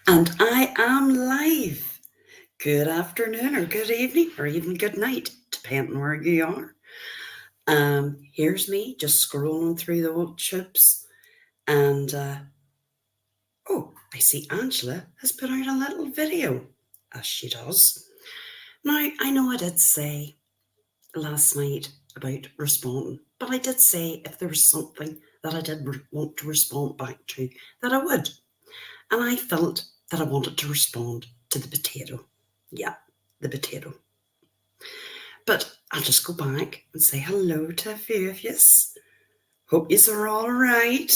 And I am live. Good afternoon or good evening or even good night, depending where you are. Here's me just scrolling through the old tubes and oh, I see Angela has put out a little video, as she does. Now, I know I did say last night about responding, but I did say if there was something that I did want to respond back to, that I would. And I felt that I wanted to respond to the potato. Yeah, the potato. But I'll just go back and say hello to a few of yous. Hope yous are all right.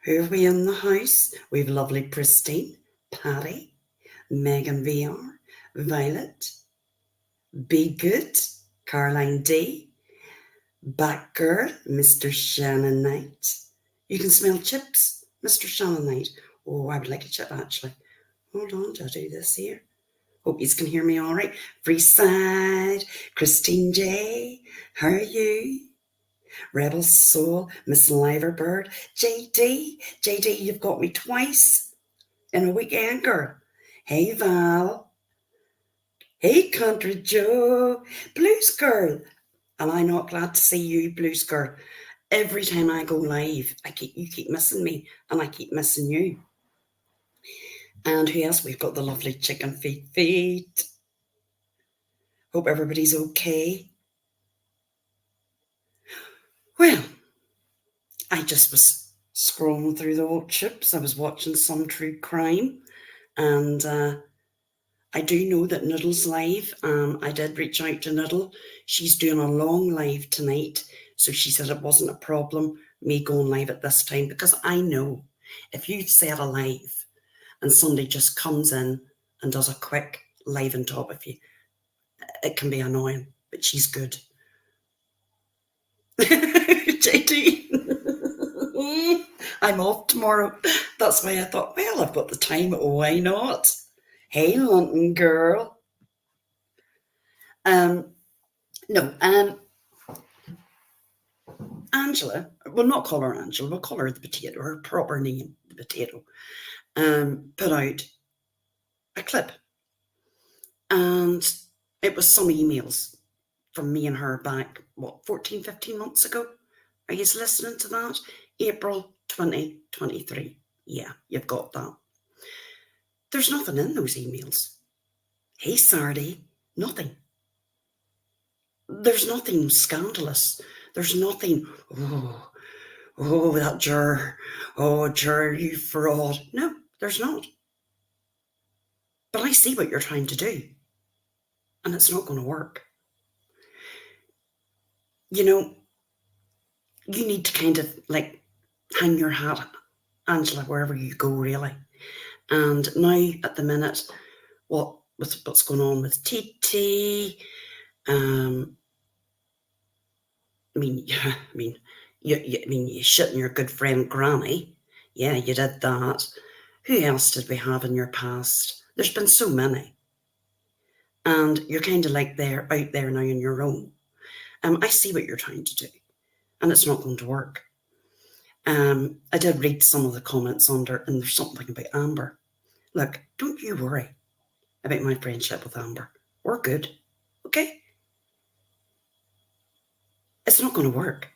Who have we in the house? We've lovely Pristine, Patty, Megan VR, Violet, Be Good, Caroline D, Back Girl, Mr. Shannon Knight. You can smell chips, Mr. Shannon Knight. Oh, I would like a chip actually. Hold on, do I do this here? Hope you can hear me all right. Freeside, Christine J, how are you? Rebel Soul, Miss Liverbird, JD, you've got me twice in a weekend, girl. Hey, Val. Hey, Country Joe. Blues Girl. Am I not glad to see you, Blues Girl? Every time I go live, you keep missing me, and I keep missing you. And who else? We've got the lovely Chicken Feet. Hope everybody's okay. Well, I just was scrolling through the old chips. I was watching some true crime, and I do know that Noodle's live. I did reach out to Noodle. She's doing a long live tonight, so she said it wasn't a problem me going live at this time, because I know if you set a live and somebody just comes in and does a quick live on top of you, it can be annoying, but she's good. JD, I'm off tomorrow. That's why I thought, well, I've got the time. Why not? Hey, London girl. No, Angela, we'll not call her Angela, we'll call her the potato, her proper name, the potato, put out a clip. And it was some emails from me and her back, 14, 15 months ago? Are you listening to that? April 2023. Yeah, you've got that. There's nothing in those emails. Hey, Sardi, nothing. There's nothing scandalous. There's nothing, that juror, juror, you fraud. No, there's not. But I see what you're trying to do, and it's not going to work. You know, you need to kind of like hang your hat, Angela, wherever you go, really. And now, at the minute, what's going on with TT? You shitting your good friend Granny. Yeah, you did that. Who else did we have in your past? There's been so many. And you're kind of like out there now on your own. I see what you're trying to do, and it's not going to work. I did read some of the comments under, and there's something about Amber. Look, don't you worry about my friendship with Amber. We're good, okay? It's not going to work.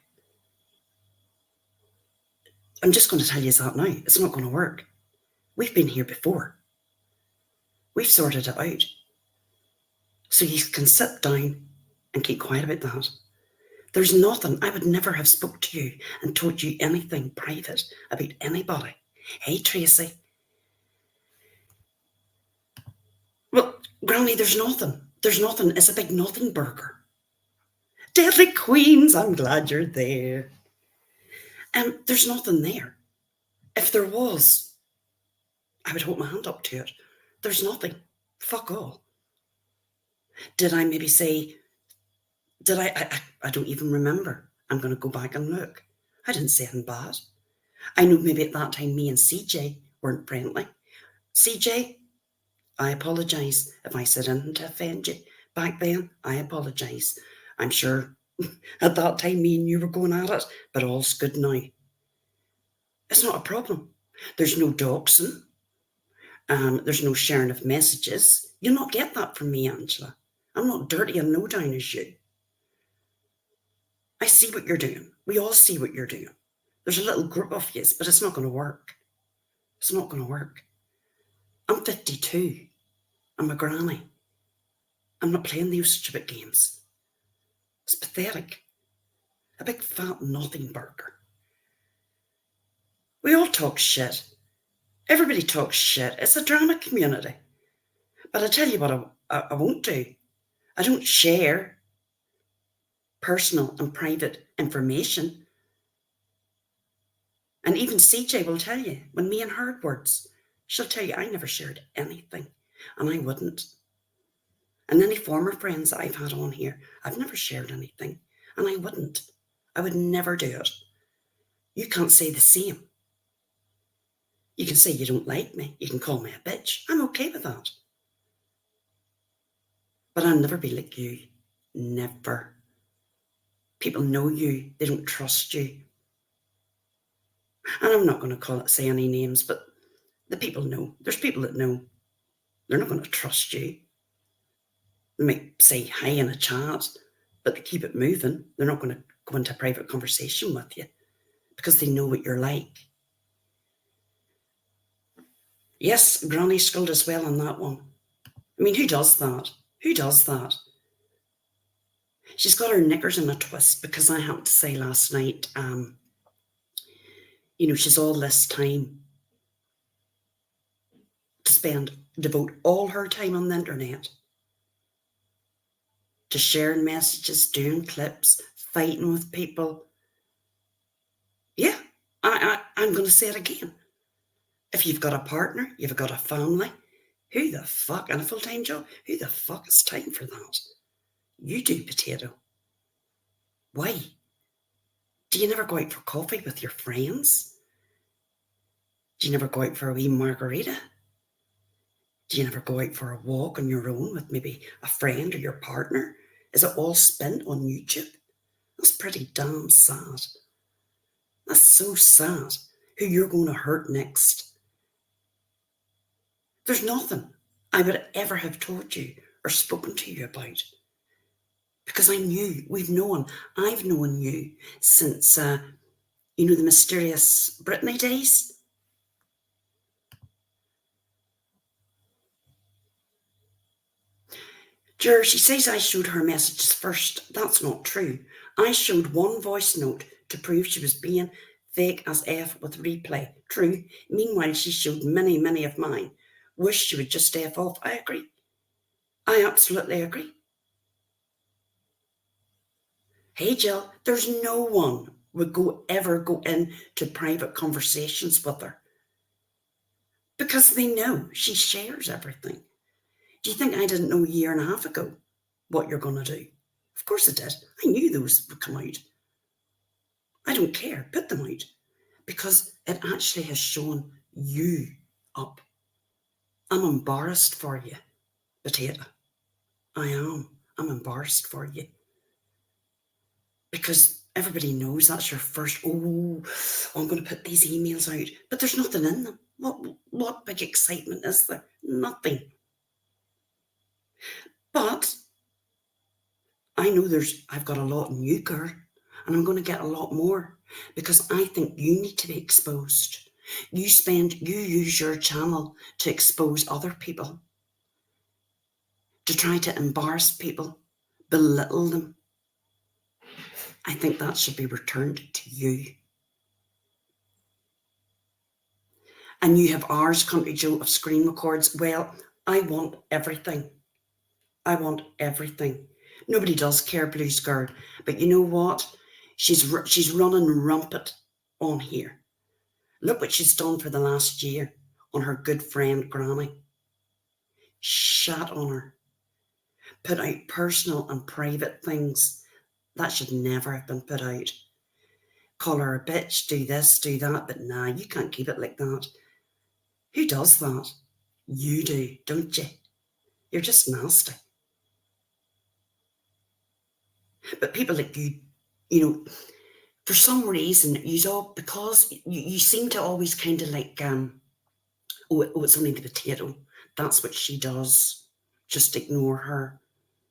I'm just going to tell you that now. It's not going to work. We've been here before. We've sorted it out. So you can sit down and keep quiet about that. There's nothing. I would never have spoke to you and told you anything private about anybody. Hey, Tracy. Well, Granny, there's nothing. There's nothing. It's a big nothing burger. Deadly Queens, I'm glad you're there. There's nothing there. If there was, I would hold my hand up to it. There's nothing. Fuck all. Did I maybe say, I don't even remember. I'm going to go back and look. I didn't say anything bad. I know maybe at that time me and CJ weren't friendly. CJ, I apologise if I said anything to offend you. Back then, I apologise. I'm sure at that time me and you were going at it, but all's good now. It's not a problem. There's no doxing. There's no sharing of messages. You'll not get that from me, Angela. I'm not dirty and low down as you. I see what you're doing. We all see what you're doing. There's a little group of you, but it's not going to work. It's not going to work. I'm 52. I'm a granny. I'm not playing those stupid games. It's pathetic. A big fat nothing burger. We all talk shit. Everybody talks shit. It's a drama community. But I tell you what I won't do. I don't share personal and private information. And even CJ will tell you, when me and her had words, she'll tell you I never shared anything. And I wouldn't. And any former friends that I've had on here, I've never shared anything. And I wouldn't. I would never do it. You can't say the same. You can say you don't like me. You can call me a bitch. I'm okay with that. But I'll never be like you. Never. People know you. They don't trust you. And I'm not going to say any names, but the people know. There's people that know. They're not going to trust you. They might say hi in a chat, but they keep it moving. They're not going to go into a private conversation with you because they know what you're like. Yes, Granny sculled as well on that one. I mean, who does that? Who does that? She's got her knickers in a twist because I happened to say last night, she's all this time to devote all her time on the internet to sharing messages, doing clips, fighting with people. Yeah, I'm going to say it again. If you've got a partner, you've got a family, who the fuck, and a full-time job, who the fuck has time for that? You do, potato. Why? Do you never go out for coffee with your friends? Do you never go out for a wee margarita? Do you never go out for a walk on your own with maybe a friend or your partner? Is it all spent on YouTube? That's pretty damn sad. That's so sad. Who you're going to hurt next. There's nothing I would ever have told you or spoken to you about. Because I knew, I've known you since, the mysterious Britney days. She says I showed her messages first. That's not true. I showed one voice note to prove she was being fake as F with replay. True. Meanwhile, she showed many, many of mine. Wish she would just F off. I agree. I absolutely agree. Hey, Jill, there's no one would ever go into private conversations with her because they know she shares everything. Do you think I didn't know a year and a half ago what you're going to do? Of course I did. I knew those would come out. I don't care. Put them out because it actually has shown you up. I'm embarrassed for you, potato. I am. I'm embarrassed for you. Because everybody knows that's your first, I'm going to put these emails out. But there's nothing in them. What big excitement is there? Nothing. But I know I've got a lot in you, girl, and I'm going to get a lot more because I think you need to be exposed. You use your channel to expose other people, to try to embarrass people, belittle them. I think that should be returned to you. And you have ours, Country Joe, of screen records. Well, I want everything. I want everything. Nobody does care, Blues Girl. But you know what? She's running rampant on here. Look what she's done for the last year on her good friend Granny. Shat on her. Put out personal and private things. That should never have been put out. Call her a bitch, do this, do that. But nah, you can't keep it like that. Who does that? You do, don't you? You're just nasty. But people like you, for some reason, because you seem to always kind of like Oh, it's only the potato. That's what she does. Just ignore her.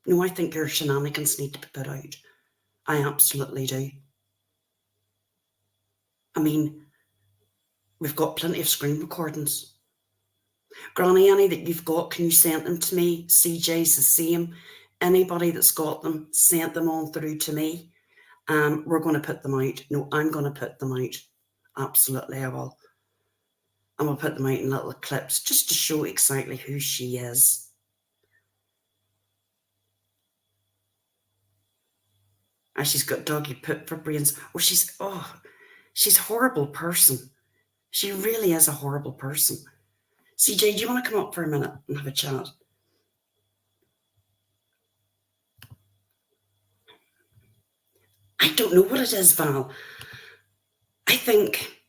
No, I think your shenanigans need to be put out. I absolutely do. I mean, we've got plenty of screen recordings. Granny, any that you've got, can you send them to me? CJ's the same. Anybody that's got them, send them on through to me. We're going to put them out. No, I'm going to put them out. Absolutely, I will. And we'll put them out in little clips just to show exactly who she is. And she's got doggy poop for brains. She's a horrible person. She really is a horrible person. CJ, do you want to come up for a minute and have a chat? I don't know what it is, Val. I think,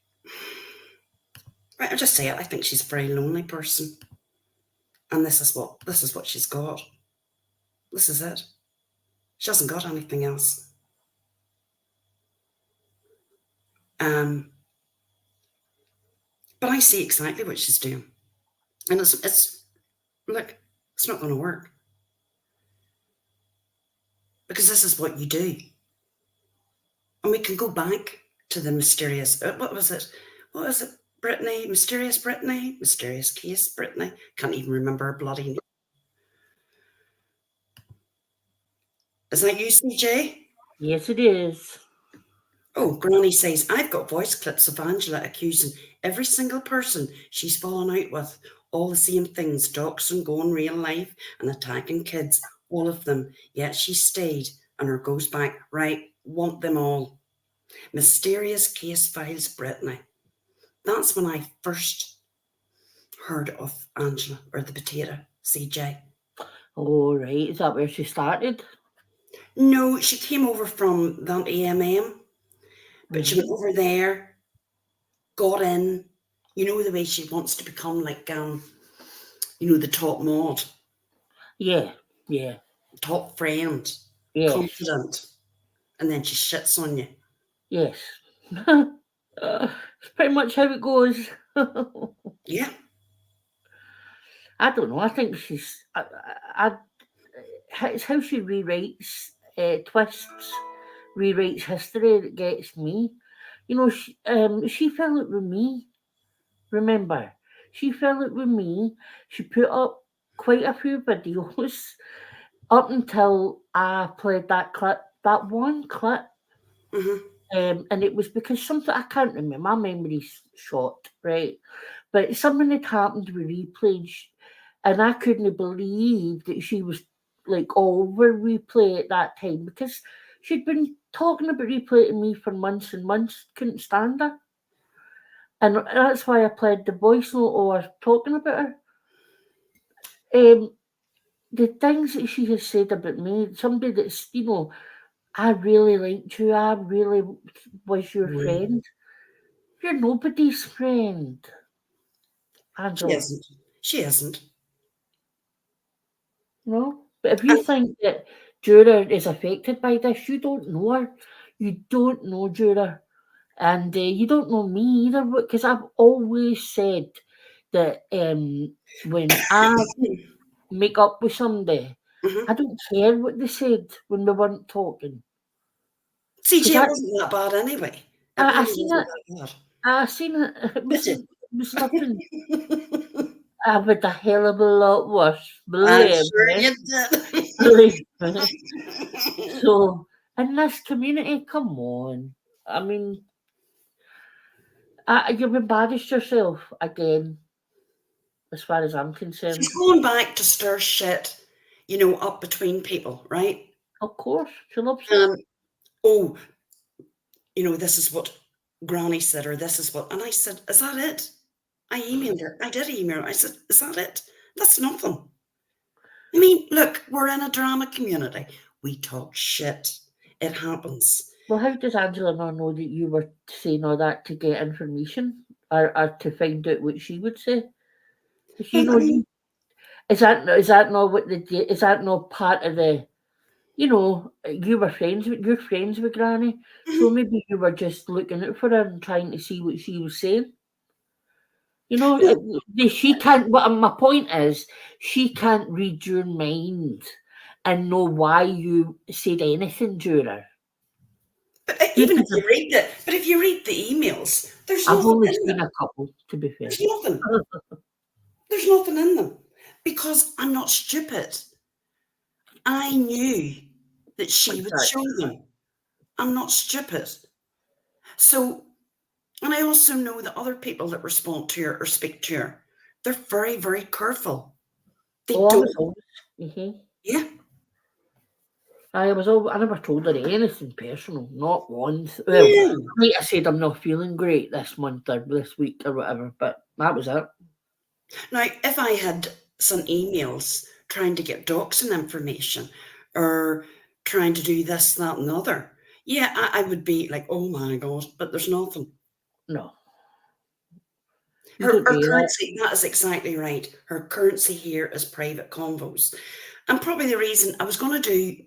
right, I'll just say it. I think she's a very lonely person, and this is what she's got. This is it. She hasn't got anything else. But I see exactly what she's doing, and it's look, it's not going to work because this is what you do. And we can go back to the mysterious. What was it? What was it? Brittany, mysterious Brittany, mysterious case Brittany. Can't even remember her bloody name. Is that you, CJ? Yes, it is. Oh, Granny says, I've got voice clips of Angela accusing every single person she's fallen out with all the same things, doxing, going real life and attacking kids, all of them. Yet she stayed and her goes back, right, want them all. Mysterious case files Brittany. That's when I first heard of Angela or the potato, CJ. Oh, right. Is that where she started? No, she came over from that AMM, but she went over there, got in. You know the way she wants to become like, the top mod. Yeah. Top friend. Yes. Confident. And then she shits on you. Yes. It's pretty much how it goes. Yeah. I don't know. I think she's. It's how she rewrites twists, rewrites history that gets me. She fell out with me. Remember, she fell out with me. She put up quite a few videos up until I played that one clip. And it was because something I can't remember. My memory's short, right? But something had happened with replay, and I couldn't believe that she was like all over replay at that time because she'd been talking about replay to me for months and months. Couldn't stand her, and that's why I played the voice note or talking about her. The things that she has said about me, somebody that's I really liked you. I really was your friend. You're nobody's friend, She Angela. isn't. She isn't. No? But if you think that Jura is affected by this, you don't know her. You don't know Jura. And you don't know me either, because I've always said that when I make up with somebody, I don't care what they said when we weren't talking. CJ, Because it wasn't that bad anyway. It I really seen wasn't it. that I seen it. bad. It was nothing. I would a hell of a lot worse. I'm Believe sure me. you did. Believe me. So, in this community, come on. I mean, you've embarrassed yourself again, as far as I'm She's concerned. going back to stir shit, up between people, right? Of course, she loves it. Um, oh, this is what Granny said, or this is what, and I said, is that it? I emailed her. I did email her. I said, is that it? That's nothing. I mean, look, we're in a drama community. We talk shit. It happens. Well, how does Angela not know that you were saying all that to get information or to find out what she would say? Because Well, I mean, is that not what is that not part of the you were you're friends with Granny, so mhm. maybe you were just looking out for her and trying to see what she was saying. You know, No, she can't. But my point is, she can't read your mind and know why you said anything to her. but You even could if have, you read it, but if you read the emails, there's I've nothing only in seen them. a couple, to be fair. There's nothing. There's nothing in them because I'm not stupid. I knew that she would show Exactly. them. I'm not stupid. So, and I also know that other people that respond to her or speak to her, they're very, very careful. They Oh, I was don't, always. Mm-hmm. yeah. I never told her anything personal, not once. Well, No. like I said, I'm not feeling great this month or this week or whatever, but that was it. Now, if I had some emails trying to get doxing information or trying to do this, that, and the other, yeah, I would be like, oh my God, but there's nothing. No, you Her, don't her do that. currency, that is exactly right. Her currency here is private convos. And probably the reason I was going to do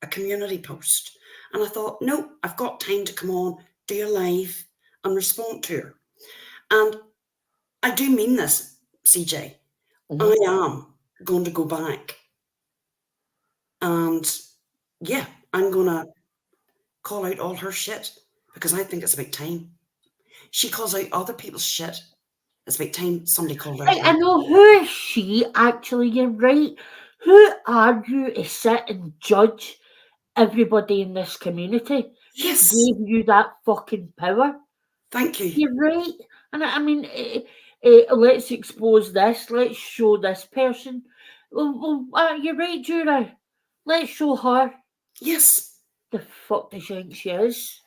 a community post. And I thought, no, I've got time to come on, do a live and respond to her. And I do mean this, CJ. I Mm-hmm. am going to go back and yeah, I'm going to call out all her shit because I think it's about time. She calls out other people's shit. It's about time somebody called out I her. know, who is she actually? You're right. Who are you to sit and judge everybody in this community? Who Yes, gave you that fucking power? thank you. You're right. And I mean, let's expose this. Let's show this person. You're right, Jura. Let's show her. Yes, The fuck does she think she is?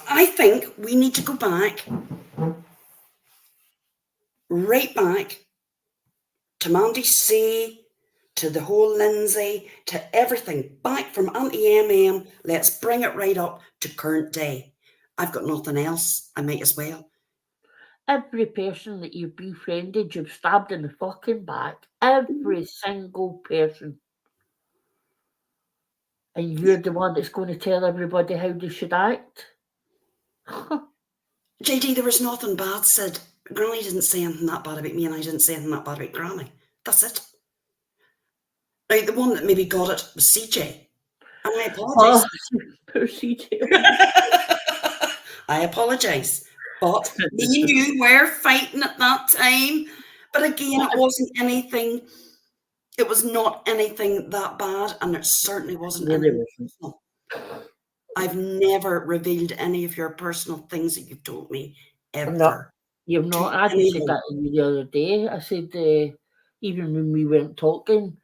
I think we need to go back, right back to Mandy C, to the whole Lindsay, to everything, back from Auntie MM. Let's bring it right up to current day. I've got nothing else. I might as well. Every person that you've befriended, you've stabbed in the fucking back. Every single person. And you're the one that's going to tell everybody how they should act. JD, there was nothing bad said. Granny didn't say anything that bad about me, and I didn't say anything that bad about Granny. That's it. Now, the one that maybe got it was CJ. And I Oh, apologise. poor CJ. I apologise. But me and you were fighting at that time. But again, it wasn't anything, it was not anything that bad, and it certainly wasn't Really anything wasn't. personal. I've never revealed any of your personal things that you've told me, I'm not. ever. You've To not. I just said anyone. that to you the other day. I said, even when we weren't talking,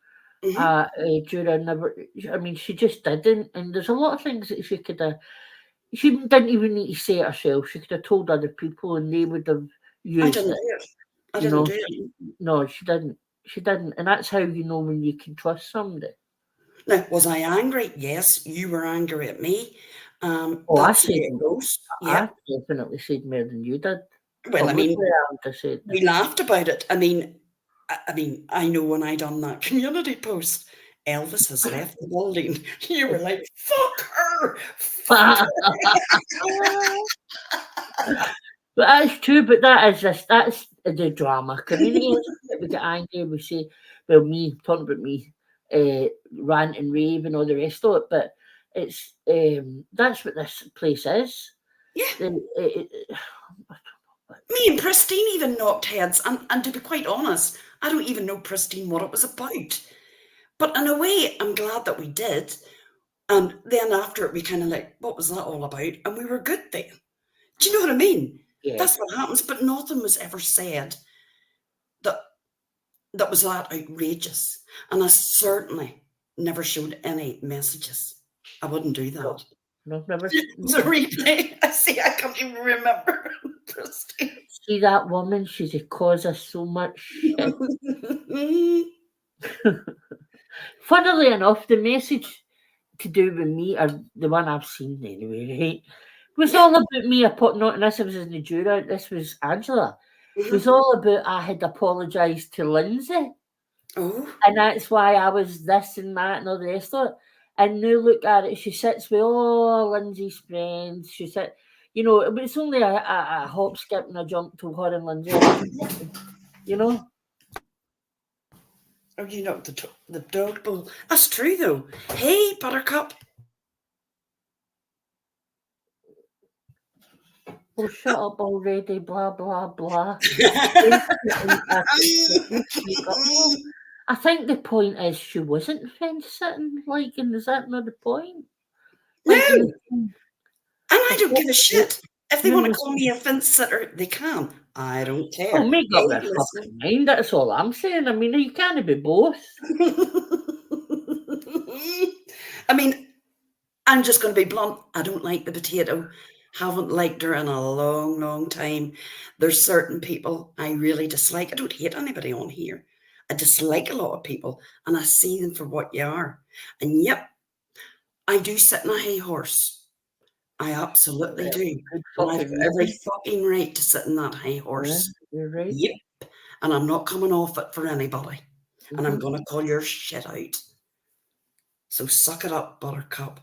Mhm. Jura never. I mean, she just didn't. And there's a lot of things that she could have. She didn't even need to say it herself. She could have told other people, and they would have I used didn't it. do it. I You didn't know, do it. no, she didn't. She didn't, and that's how you know when you can trust somebody. Now, was I angry? Yes, you were angry at me. Oh, I That's the said, way it goes. I Yep. definitely said more than you did. Well, I mean, Publicly, I would have said we laughed about it. I know when I done that community post, Elvis has left the building. You were like, "Fuck her, fuck that. her." But that's true. But that's the drama community. We get angry. We say, well, me talking about me, rant and rave and all the rest of it. But it's that's what this place is. Yeah, It, me and Pristine even knocked heads, and to be quite honest, I don't even know Pristine what it was about. But in a way, I'm glad that we did. And then after it, we kind of like, what was that all about? And we were good then. Do you know what I mean? yeah. That's what happens. But nothing was ever said that that was that outrageous. And I certainly never showed any messages. I wouldn't do No, that. no, never. Was a replay. I see, I can't even remember. See that woman? She's a cause of so much shit. Funnily enough, the message to do with me, or the one I've seen anyway, right, was Yeah. all about me. Not, and this was in the Jura, this was Angela. It was all about I had apologised to Lindsay, Oh, and that's why I was this and that and all the rest of it. And now look at it, she sits with all Lindsay's friends. You know, it's only a hop, skip, and a jump to her and Lindsay. You know? Oh, you know, the dog bowl. That's true, though. Hey, Buttercup. Oh, shut up already, blah, blah, blah. I think the point is she wasn't fence sitting, like, and is that not the point? No, Like, and I don't give a shit. If they want to call me a listen. fence sitter, they can. I don't Oh, care. make up Hey, their listen. fucking mind. That's all I'm saying. I mean, you can't be both. I mean, I'm just going to be blunt. I don't like the potato. Haven't liked her in a long, long time. There's certain people I really dislike. I don't hate anybody on here. I dislike a lot of people, and I see them for what you are. And yep, I do sit in a hay horse. I absolutely do. Good And I've got fucking every reason. fucking right to sit in that hay Yeah, horse. you're right. Yep. And I'm not coming off it for anybody. And I'm Mhm. going to call your shit out. So suck it up, Buttercup.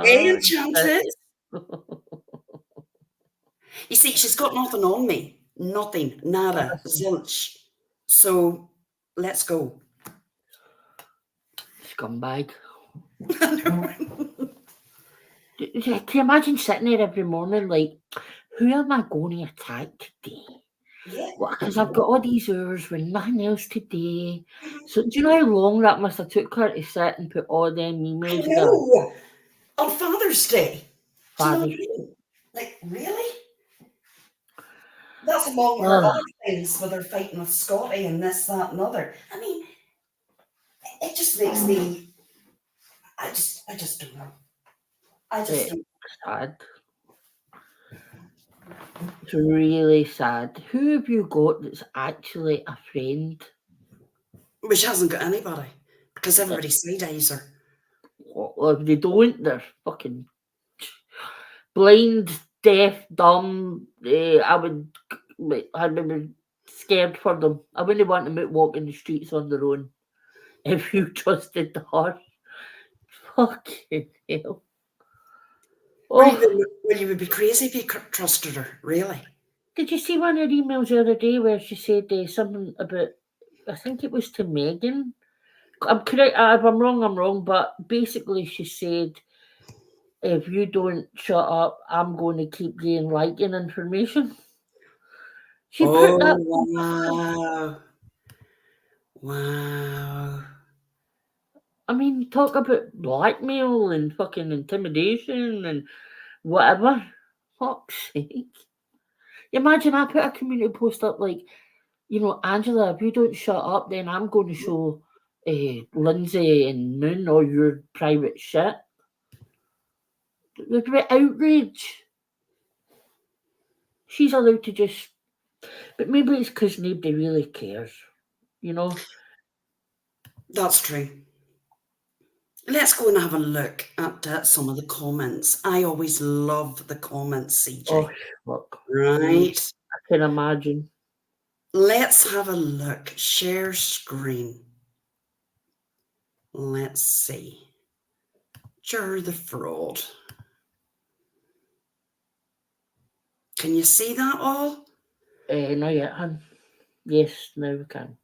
Any chances? You see, she's got nothing on me. Nothing. Nada. Zilch. So let's go. Scumbag. Can you imagine sitting there every morning like, who am I going to attack today? Yeah. Because I've got all these hours with nothing else to do. So do you know how long that must have took her to sit and put all them I emails together? know. On Father's Day. Do you know what I Father's mean? Like, really? That's among her other things with her fighting with Scotty and this, that, and other. I mean, it just makes me. I just don't know. I just don't. sad. It's really sad. Who have you got that's actually a friend? But she hasn't got anybody because everybody side eyes her. Or if they don't, they're fucking blind, deaf, dumb. I'd be scared for them. I wouldn't want them out walking the streets on their own. If you trusted her, fucking hell. Well, Oh, you would be crazy if you trusted her, really. did you see one of her emails the other day where she said something about? I think it was to Megan. I'm correct. If I'm wrong, I'm wrong. But basically, she said, "If you don't shut up, I'm going to keep getting liking information." She put that. Oh, wow. Wow. I mean, talk about blackmail and fucking intimidation and whatever. Fuck's sake. Imagine I put a community post up like, Angela, if you don't shut up, then I'm going to show Lindsay and Moon all your private shit. There'd be outrage. She's allowed to just. But maybe it's because nobody really cares, you know? That's true. Let's go and have a look at some of the comments. I always love the comments, CJ. Oh, fuck. Right. I can imagine. Let's have a look. Share screen. Let's see. Jar the fraud. Can you see that all? Not yet, hun. Yes, now we can.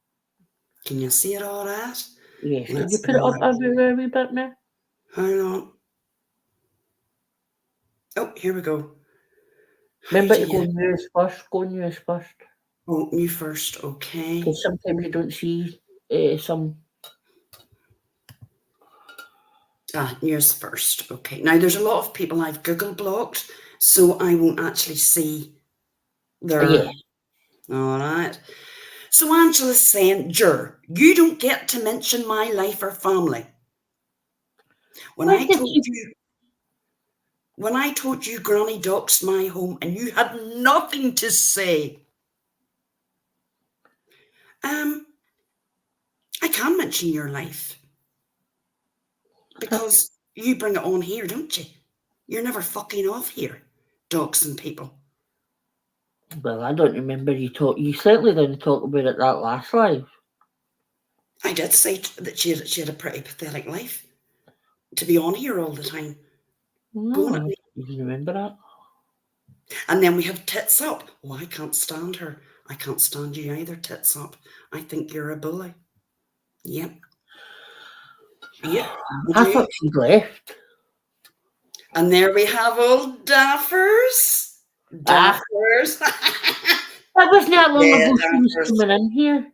Can you see it all right? Yes, can you Let's put it up have everywhere a wee bit now? Hang on. Oh, here we go. Remember How to do go you- news first. Go news first. Oh, you first, okay. Because sometimes you don't see some. News first, okay. Now, there's a lot of people I've Google blocked, so I won't actually see their... Yeah. All right. So Angela's saying, Jur, you don't get to mention my life or family. When I told you Granny doxed my home and you had nothing to say. I can mention your life because you bring it on here, don't you? You're never fucking off here, doxing people. Well, I don't remember you talk. You certainly didn't talk about it that last live. I did say that she had a pretty pathetic life to be on here all the time. Go on at No, me. you can remember that. And then we have Tits Up. Oh, I can't stand her. I can't stand you either, Tits Up. I think you're a bully. Yep. Yep. We I do. thought she'd left. And there we have old Daffers. Ah, Daffers. that wasn't that long Yeah, ago she was Daffers. coming in here.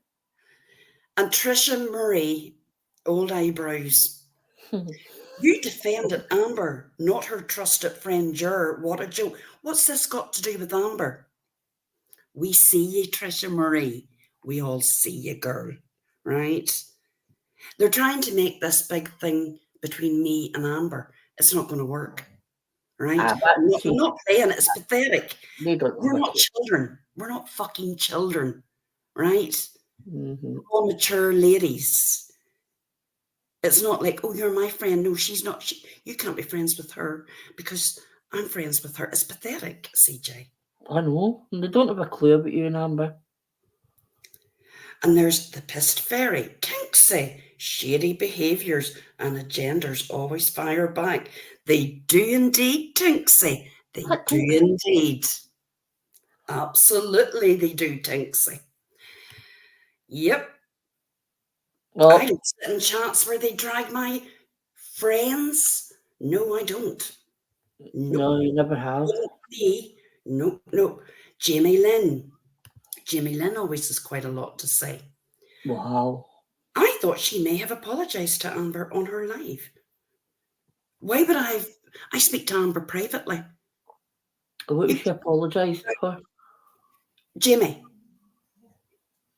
And Trisha Murray, old eyebrows. You defended Amber, not her trusted friend Ger. What a joke. What's this got to do with Amber? We see you, Trisha Murray. We all see you, girl. Right? They're trying to make this big thing between me and Amber. It's not going to work. Right? I'm not saying it. It's pathetic. They don't We're not children. We're not fucking children. Right? Mm-hmm. We're all mature ladies. It's not like, oh, you're my friend. No, she's not. You can't be friends with her because I'm friends with her. It's pathetic, CJ. I know. And they don't have a clue about you and Amber. And there's the pissed fairy, Kinksy. Shady behaviours and agendas always fire back. They do indeed, Tinksy. They do indeed. Absolutely, they do, Tinksy. Yep. Well, I don't sit in chats where they drag my friends. No, I don't. No, you never have. Me. Nope. Jamie Lynn. Jamie Lynn always has quite a lot to say. Wow. I thought she may have apologised to Amber on her live. Why would I speak to Amber privately. What was she apologised for? Jamie,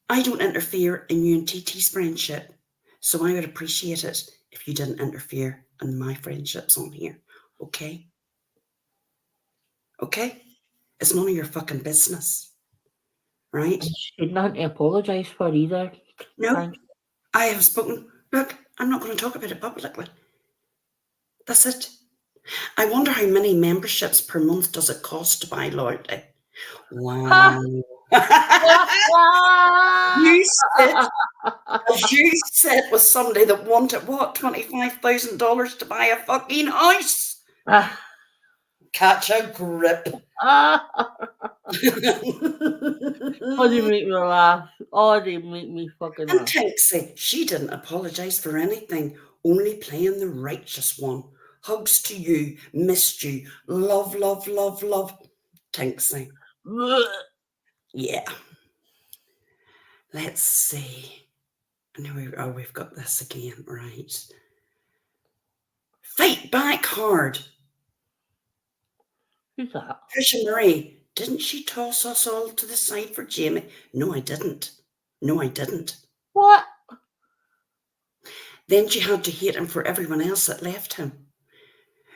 I don't interfere in you and TT's friendship, so I would appreciate it if you didn't interfere in my friendships on here, okay? Okay? It's none of your fucking business, right? She didn't apologise for either. No, I have spoken. Look, I'm not going to talk about it publicly. That's it. I wonder how many memberships per month does it cost to buy loyalty? Wow. you sit with somebody that wanted, what, $25,000 to buy a fucking house? Catch a grip. Oh, they make me laugh. Oh, they make me fucking laugh. And Tinksy, she didn't apologise for anything, only playing the righteous one. Hugs to you, missed you, love. Tinksy. Yeah. Let's see. No, we've got this again, right? Fight back hard. Who's that? Trisha Murray. Didn't she toss us all to the side for Jamie? No, I didn't. What? Then she had to hate him for everyone else that left him.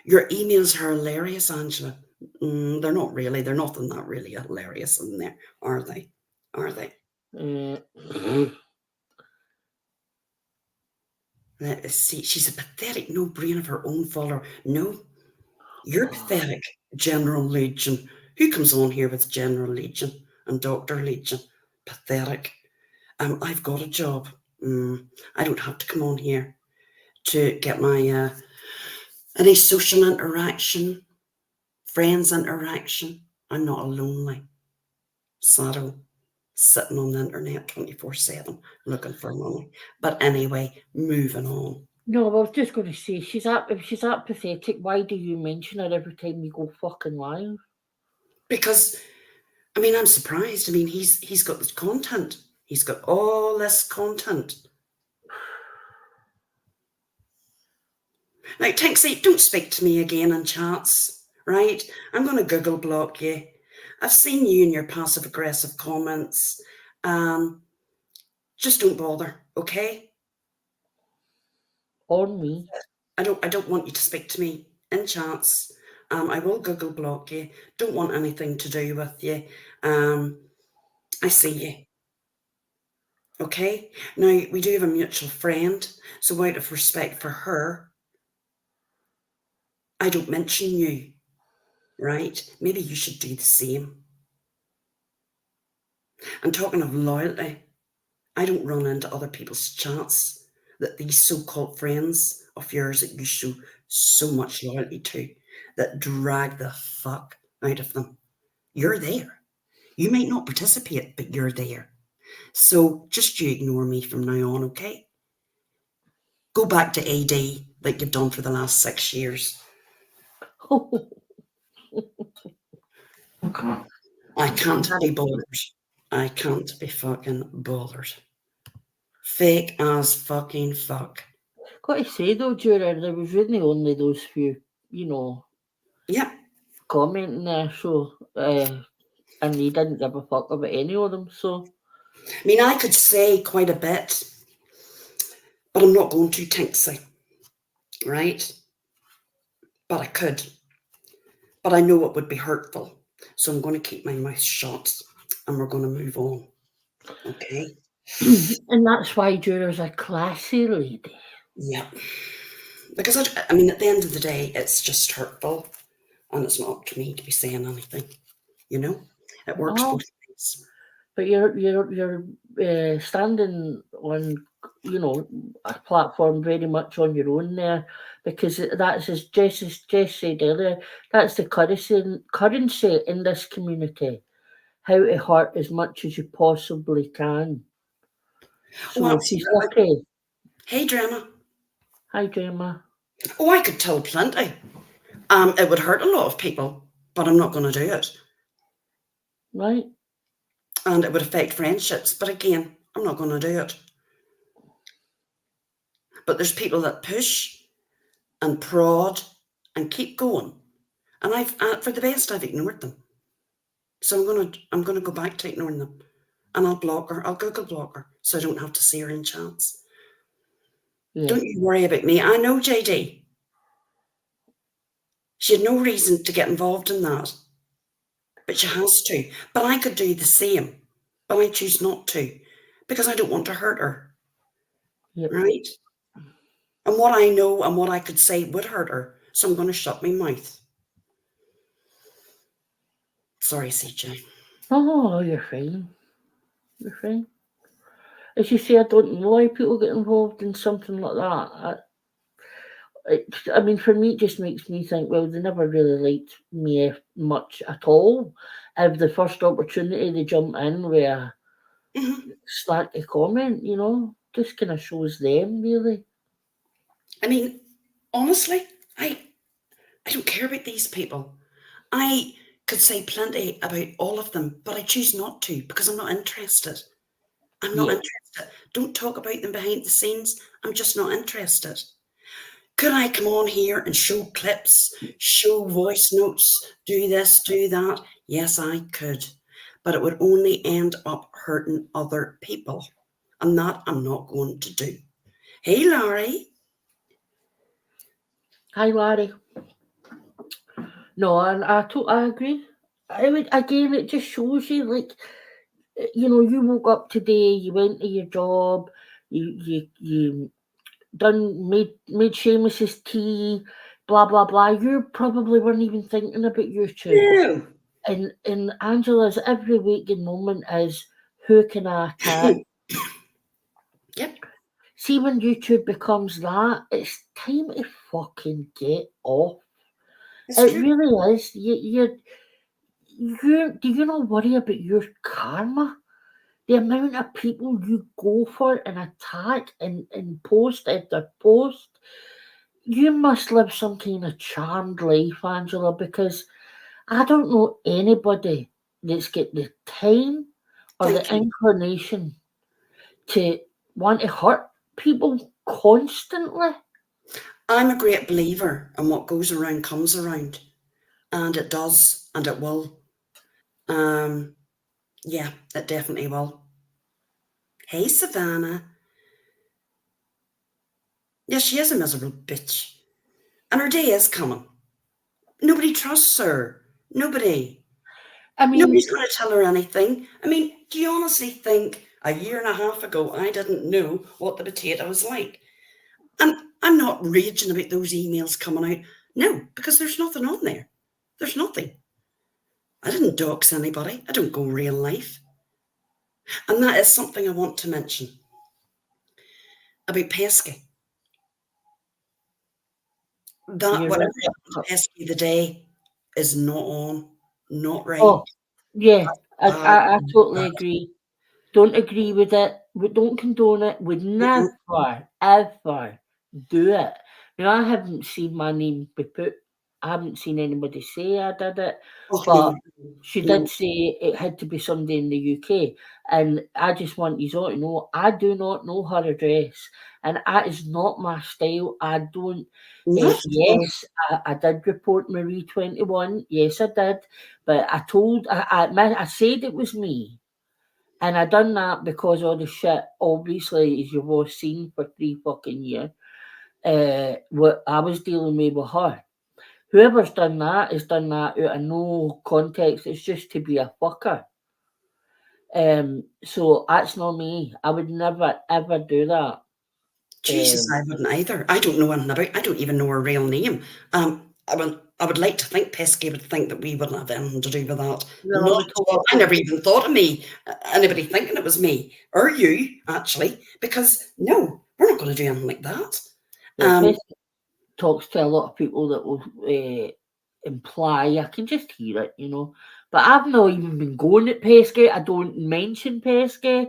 Your emails are hilarious, Angela. They're not really. They're nothing that really hilarious in there, are they? Let's see. She's a pathetic no-brain of her own follower. No, you're pathetic, General Legion. Who comes on here with General Legion and Dr. Legion? Pathetic. I've got a job. I don't have to come on here to get my any social interaction, friends interaction. I'm not a lonely saddle sitting on the internet 24/7 looking for money. But anyway, moving on. No, I was just going to say, if she's that pathetic, why do you mention her every time you go fucking live? Because, I mean, I'm surprised. I mean, he's got this content. He's got all this content. Now, Tinksy, don't speak to me again in chats, right? I'm going to Google block you. I've seen you in your passive-aggressive comments. Just don't bother, okay? On me. I don't want you to speak to me in chats. I will Google block you. Don't want anything to do with you. I see you. Okay? Now, we do have a mutual friend, so out of respect for her, I don't mention you, right? Maybe you should do the same. And talking of loyalty, I don't run into other people's chats that these so-called friends of yours that you show so much loyalty to, that drag the fuck out of them. You're there. You might not participate, but you're there. So just you ignore me from now on, okay? Go back to AD like you've done for the last 6 years. I can't be bothered. I can't be fucking bothered. Fake as fucking fuck. Got to say though, Jura, there was really only those few, Yeah. commenting there, so and he didn't give a fuck about any of them, so. I mean, I could say quite a bit, but I'm not going to, Tinksy. Right? But I could. But I know it would be hurtful. So I'm going to keep my mouth shut and we're going to move on. Okay? And that's why Jura's a classy lady. Yeah. Because, I mean, at the end of the day, it's just hurtful. And it's not up to me to be saying anything. You know? It works both ways. But you're standing on, a platform very much on your own there, because that's, as Jess said earlier, that's the currency in this community. How to hurt as much as you possibly can. So Well, she's lucky. Hey, Drama. Hi, Drama. Oh, I could tell plenty. It would hurt a lot of people, but I'm not going to do it. Right. And it would affect friendships, but again, I'm not going to do it. But there's people that push and prod and keep going, and I've for the best I've ignored them. So I'm gonna go back to ignoring them, and I'll block her. I'll Google block her so I don't have to see her in chats. Yeah. Don't you worry about me. I know JD. She had no reason to get involved in that, but she has to. But I could do the same, but I choose not to because I don't want to hurt her. Yep. Right? And what I know and what I could say would hurt her, so I'm going to shut my mouth. Sorry, CJ. Oh, you're fine. You're fine. As you say, I don't know why people get involved in something like that. I mean, for me, it just makes me think, well, they never really liked me much at all. If the first opportunity they jump in with a snarky comment, just kind of shows them, really. I mean, honestly, I don't care about these people. I could say plenty about all of them, but I choose not to because I'm not interested. I'm not interested. Don't talk about them behind the scenes. I'm just not interested. Could I come on here and show clips, show voice notes, do this, do that? Yes, I could. But it would only end up hurting other people. And that I'm not going to do. Hey, Larry. Hi, Larry. No, I agree. Again, it just shows you, like, you woke up today, you went to your job, you made Seamus's tea, blah blah blah. You probably weren't even thinking about YouTube. No. And Angela's every waking moment is, who can I attack? Yep. See, when YouTube becomes that, it's time to fucking get off. It really is. Do you not worry about your karma? The amount of people you go for and attack and post after post, you must live some kind of charmed life, Angela, because I don't know anybody that's got the time or the inclination to want to hurt people constantly. I'm a great believer in what goes around comes around, and it does, and it will. Yeah, it definitely will. Hey, Savannah. Yeah, she is a miserable bitch. And her day is coming. Nobody trusts her. Nobody. I mean, nobody's going to tell her anything. I mean, do you honestly think a year and a half ago I didn't know what the potato was like? And I'm not raging about those emails coming out. No, because there's nothing on there. There's nothing. I didn't dox anybody. I don't go real life. And that is something I want to mention about Pesky. That You're whatever right. happened to Pesky the day is not on, not right. Oh, yeah, Bad, I totally bad. agree. Don't agree with it. We don't condone it. Would Mhm. never, ever do it. Now, I haven't seen my name be put. I haven't seen anybody say I did it, Oh, but no, she did no. say it had to be somebody in the UK. And I just want you all to know I do not know her address. And that is not my style. I don't. Not at all. Yes, I did report Marie 21. Yes, I did. But I said it was me. And I done that because all the shit, obviously, as you've all seen for 3 fucking years, what I was dealing with her. Whoever's done that has done that out of no context. It's just to be a fucker. So that's not me. I would never ever do that. Jesus, Um, I wouldn't either. I don't know anything about. I don't even know her real name. I would like to think Pesky would think that we wouldn't have anything to do with that. well, I Not would at all. hope I so. never even thought of me, anybody thinking it was me or you, actually, because no, we're not going to do anything like that. Well, Um, Pest talks to a lot of people that will imply. I can just hear it, you know. But I've not even been going at Pesky. I don't mention Pesky.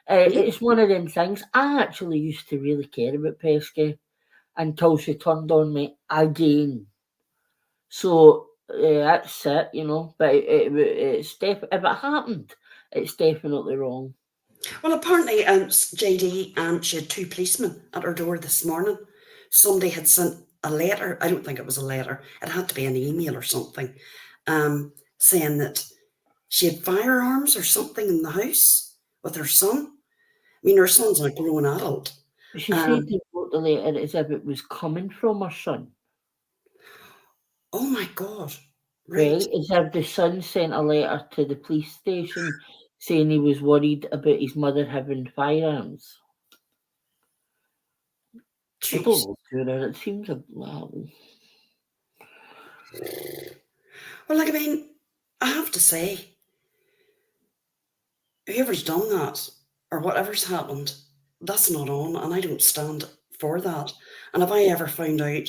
It's one of them things. I actually used to really care about Pesky until she turned on me again. So that's it, you know. But if it happened, it's definitely wrong. well, apparently, JD, she had two policemen at her door this morning. Somebody had sent a letter. I don't think it was a letter. It had to be an email or something, saying that she had firearms or something in the house with her son. I mean, her son's a grown adult. She said Um, they wrote the letter as if it was coming from her son, oh my God. Right. right? As if the son sent a letter to the police station saying he was worried about his mother having firearms. I don't Jeez. know, Tuna. It seems a well, Well, like, I mean, I have to say, whoever's done that or whatever's happened, that's not on, and I don't stand for that. And if I ever found out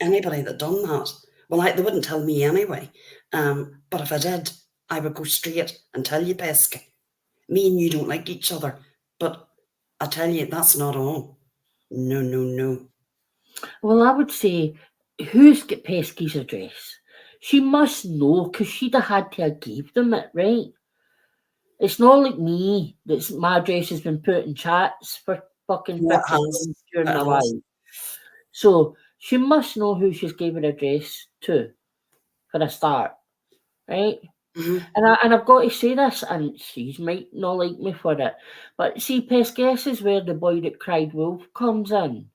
anybody that done that, well, they wouldn't tell me anyway. But if I did, I would go straight and tell you, Pesky. Me and you don't like each other, but I tell you, that's not on. No, no, no. well, I would say, who's got Pesky's address? She must know because she'd have had to have gave them it, right? It's not like me that's my address has been put in chats for fucking No, it 50 has. times during It my has. life. So she must know who she's gave her address to for a start, right? Hmm. And I've got to say this, and she's might not like me for it, but see, Pesquess is where the boy that cried wolf comes in.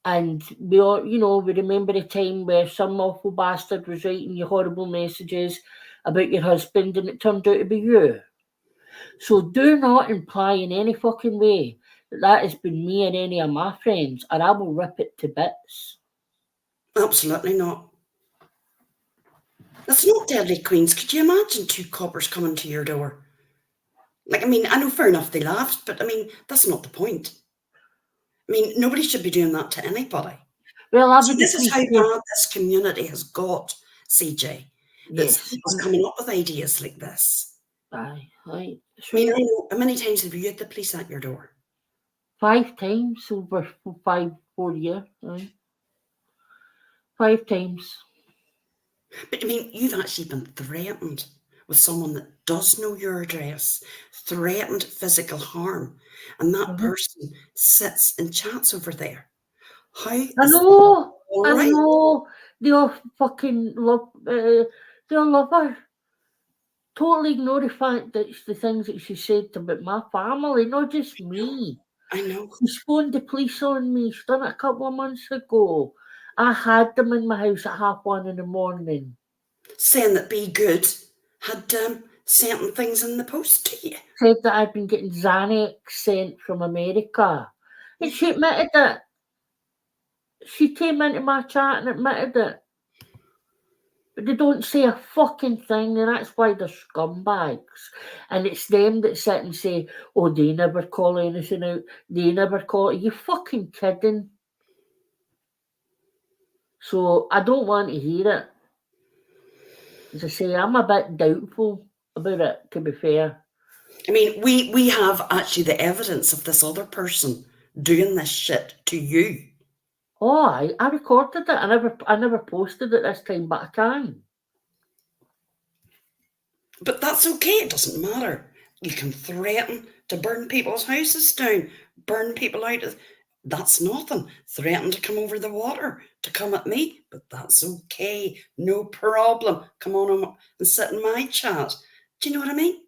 And we all, you know, we remember a time where some awful bastard was writing you horrible messages about your husband and it turned out to be you. So do not imply in any fucking way that that has been me or any of my friends, or I will rip it to bits. Absolutely not. That's not Deadly Queens. Could you imagine two coppers coming to your door? Like, I mean, I know fair enough they laughed, but I mean, that's not the point. I mean, nobody should be doing that to anybody. Well, I So would this is how appreciate, bad this community has got, CJ, that yes, somebody's coming up with ideas like this. aye. I mean, So I know, how many times have you had the police at your door? 5 times over 4 years, aye. 5 times. But I mean, you've actually been threatened with someone that does know your address, threatened physical harm, and that Mhm. person sits and chats over there. How I is that know, all I right? know. They all fucking love, they all love her. Totally ignore the fact that it's the things that she said about my family, not just me. I know. She's phoned the police on me. She's done it a couple of months ago. I had them in my house at 1:30 in the morning. Saying that Be Good had sent things in the post to you. Said that I'd been getting Xanax sent from America. And she admitted it. She came into my chat and admitted it. But they don't say a fucking thing, and that's why they're scumbags. And it's them that sit and say, oh, they never call anything out. They never call. Are you fucking kidding? So I don't want to hear it. As I say, I'm a bit doubtful about it, to be fair. I mean, we have actually the evidence of this other person doing this shit to you. Oh, I recorded it. I never posted it this time, but I can. But that's okay, it doesn't matter. You can threaten to burn people's houses down, burn people out of. That's nothing. Threaten to come over the water, to come at me, but that's okay. No problem. Come on and sit in my chat. Do you know what I mean?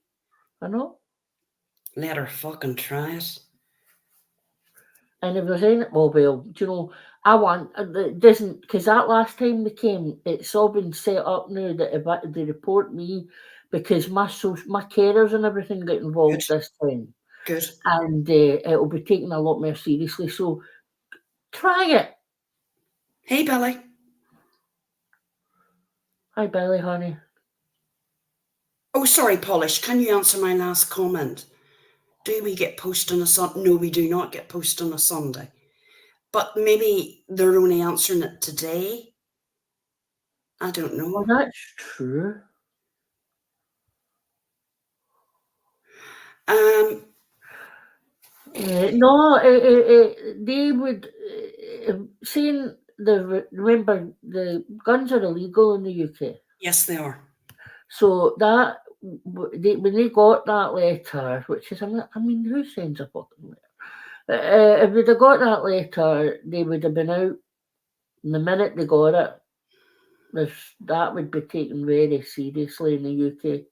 I know. Let her fucking try it. And if there's any, well, do you know, I want, it doesn't, because that last time they came, it's all been set up now that if they report me, because my carers and everything get involved Good. this time. Good. And it'll be taken a lot more seriously. So try it. Hey, Billy. Hi, Billy, honey. Oh, sorry, Polish. Can you answer my last comment? Do we get post on a Sunday? No, we do not get post on a Sunday. But maybe they're only answering it today. I don't know. Well, that's true. No, they would saying remember the guns are illegal in the UK. Yes, they are. So that when they got that letter, which is I mean, who sends a fucking letter? If they'd have got that letter, they would have been out. And the minute they got it, that would be taken very seriously in the UK.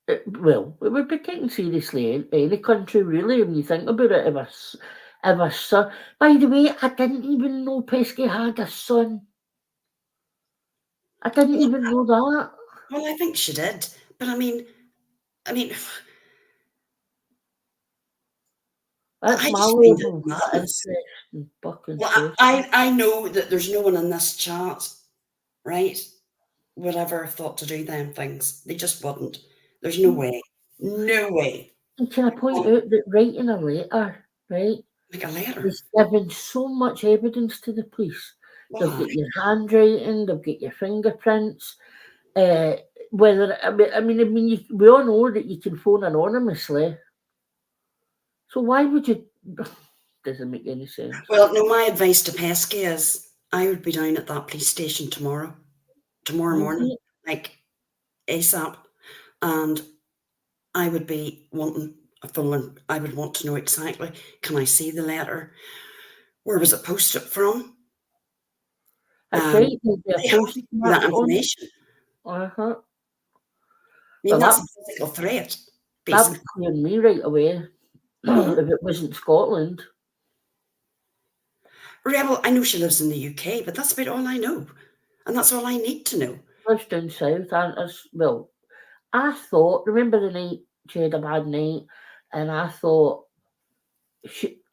It would be taken seriously in any country, really, when you think about it. If a son, by the way, I didn't even know Pesky had a son. I didn't even know that. Well, I think she did, but I mean, That's I my just find it level of madness. interest in fucking Well, face. I know that there's no one in this chat, right, would ever have thought to do them things. They just wouldn't. There's no way. No way. And can I point out that writing a letter, right, Like a letter. is giving so much evidence to the police. They've Why? got your handwriting, they've got your fingerprints. Whether we all know that you can phone anonymously. So why would you? Doesn't make any sense. Well, no, my advice to Pesky is I would be down at that police station tomorrow morning, like ASAP, and I would be wanting a full. I would want to know exactly. Can I see the letter? Where was it posted from? That's right. They have that information. Uh-huh. I mean, that's a physical threat. That would clear me right away if it wasn't Scotland. Rebel, I know she lives in the UK, but that's about all I know. And that's all I need to know. Lives down south. I thought, remember the night she had a bad night, and I thought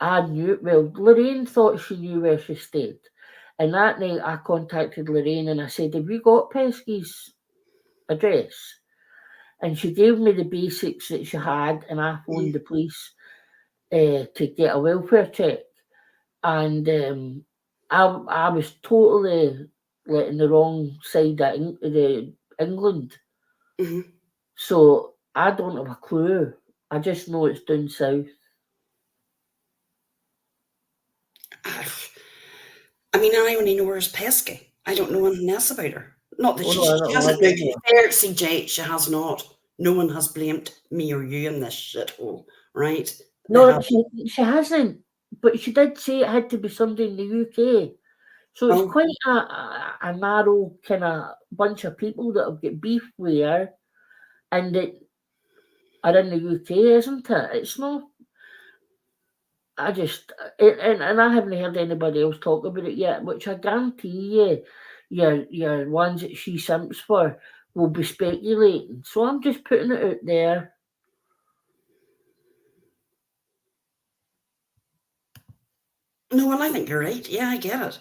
Lorraine thought she knew where she stayed. And that night I contacted Lorraine and I said, have you got Pesky's address? And she gave me the basics that she had, and I phoned the police to get a welfare check. And I was totally in the wrong side of England. Mm-hmm. So I don't have a clue. I just know it's down south. I mean, I only know her as Pesky. I don't know anything else about her. Not that she hasn't. No, to be fair, CJ, she has not. No one has blamed me or you in this shithole, right? No, she hasn't. But she did say it had to be somebody in the UK. So it's quite a narrow kind of bunch of people that have got beef with her and that are in the UK, isn't it? It's not. I haven't heard anybody else talk about it yet, which I guarantee your ones that she simps for will be speculating. So I'm just putting it out there. No, well, I think you're right. Yeah, I get it.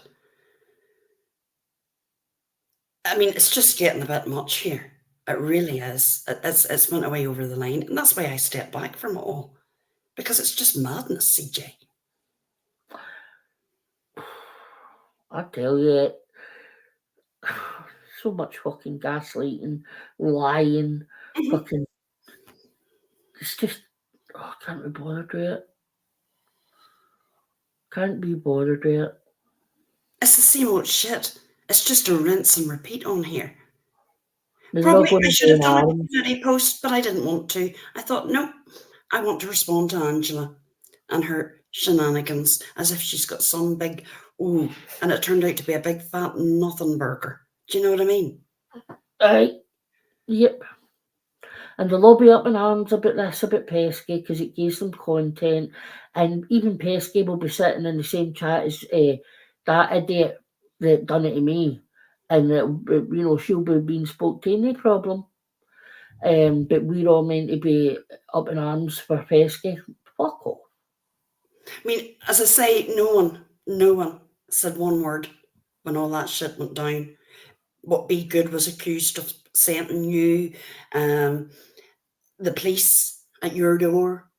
I mean, it's just getting a bit much here. It really is. It's went away over the line, and that's why I stepped back from it all, because it's just madness, CJ. I tell you, so much fucking gaslighting, lying, Mhm. fucking. It's just, I can't be bothered with it. Can't be bothered with it. It's the same old shit. It's just a rinse and repeat on here. They're all Probably going I to should do have an done a arms. community post, but I didn't want to. I thought, no, I want to respond to Angela and her shenanigans as if she's got some big, ooh, and it turned out to be a big fat nothing burger. Do you know what I mean? Aye, yep. And they'll all be up in arms about this, about Pesky, because it gives them content. And even Pesky will be sitting in the same chat as that idiot that done it to me. And, she'll be being spoke to, no problem. But we're all meant to be up in arms for Pesky. Fuck off. I mean, as I say, no one said one word when all that shit went down. What Be Good was accused of sending you, the police at your door,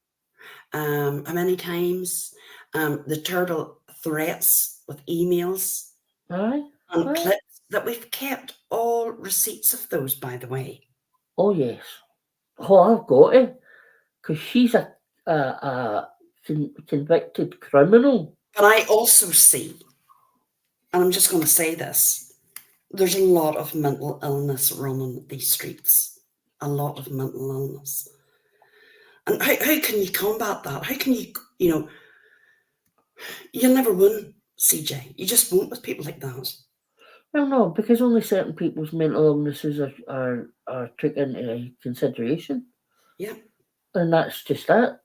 how many times, the turtle threats with emails Aye, and aye. clips that we've kept all receipts of those, by the way. Oh, yes. Oh, I've got it. Because she's a convicted criminal. But I also see, and I'm just going to say this, there's a lot of mental illness running these streets. A lot of mental illness. And how can you combat that? How can you'll never win, CJ. You just won't with people like that. Well, no, because only certain people's mental illnesses are taken into consideration. Yeah. And that's just it.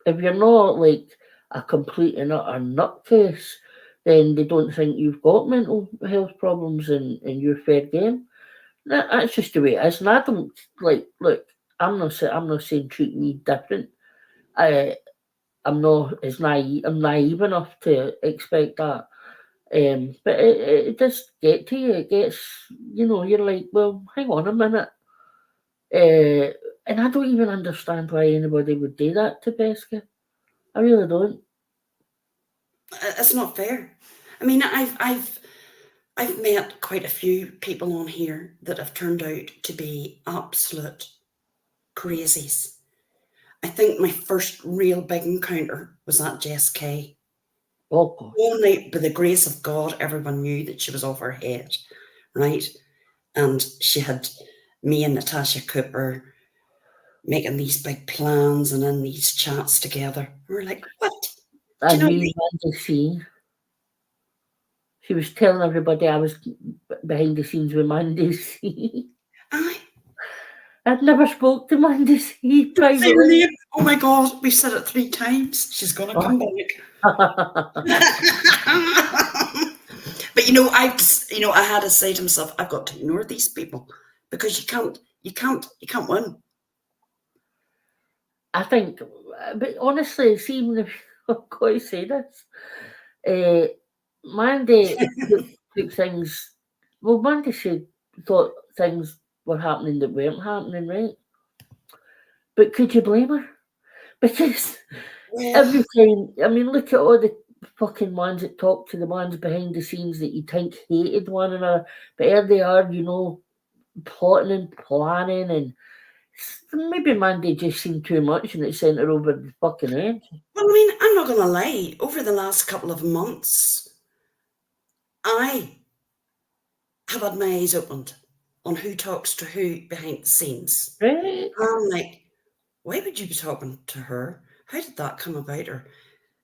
If you're not like a complete and utter nutcase, then they don't think you've got mental health problems and you're fair game. That's just the way it is. And I don't look, I'm not saying treat me different. I'm not as naive. I'm naive enough to expect that. But it does get to you. It gets, you're like, well, hang on a minute. And I don't even understand why anybody would do that to Pesca. I really don't. It's not fair. I mean, I've met quite a few people on here that have turned out to be absolute crazies. I think my first real big encounter was at Jess K. Oh, God. Only by the grace of God, everyone knew that she was off her head, right? And she had me and Natasha Cooper making these big plans and in these chats together. We were like, what? Do you And know what I me, mean? Mandy C. She was telling everybody I was behind the scenes with Mandy C. Aye. I'd never spoke to Mandy C Don't say her privately. name. Oh my God, we've said it 3 times. She's going to come back. But I had to say to myself, I've got to ignore these people because you can't win. I think, but honestly, see, even if I've got to say this, Mandy took things. Well, Mandy said thought things were happening that weren't happening, right? But could you blame her? Because Well, every time, I mean, look at all the fucking ones that talk to the ones behind the scenes that you think hated one another, but here they are, plotting and planning, and maybe Mandy just seen too much and it sent her over the fucking edge. well, I mean, I'm not going to lie. Over the last couple of months, I have had my eyes opened on who talks to who behind the scenes. Right? I'm like, why would you be talking to her? How did that come about? Or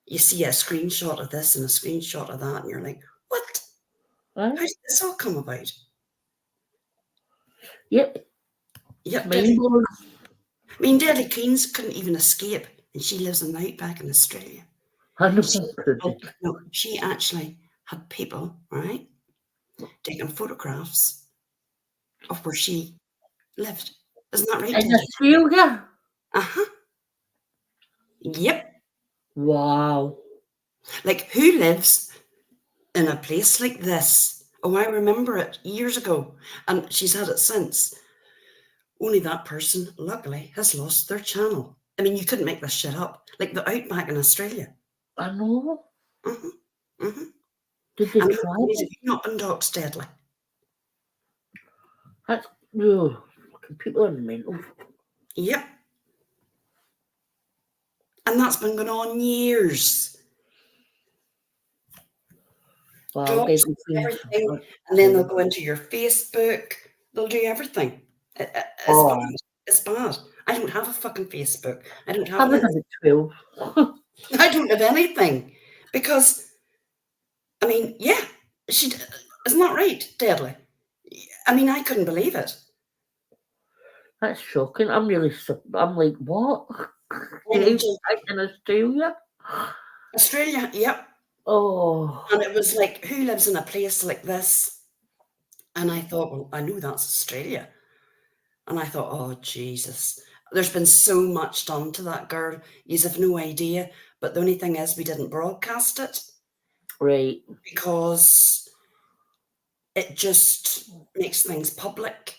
you see a screenshot of this and a screenshot of that, and you're like, what? How Right? did this all come about? Yep. Yep, Mind blowing. I mean, Deadly Queens couldn't even escape, and she lives in the outback in Australia. I know. She actually had people, right, taking photographs of where she lived. Isn't that right, In Deadly? Australia? Uh-huh. Yep. Wow. Like, who lives in a place like this? Oh, I remember it years ago, and she's had it since. Only that person, luckily, has lost their channel. I mean, you couldn't make this shit up. Like the outback in Australia. I know. Hmm. Hmm. Did they And try have it? you not been doxed, Deadly? That's no. People are mental. Yep. And that's been going on years. Wow, Dogs, deadly things. everything. And then they'll go into your Facebook. They'll do everything. It's bad. Oh, It's bad. I don't have a fucking Facebook. I don't have I was an about 12. I don't have anything. Because, I mean, yeah, isn't that right, Deadly? I mean, I couldn't believe it. That's shocking. I'm like, what? I know, James back in Australia? Australia, yep. Oh, And it was like, who lives in a place like this? And I thought, well, I know that's Australia. And I thought, oh, Jesus. There's been so much done to that girl. You have no idea. But the only thing is, we didn't broadcast it right. because it just makes things public.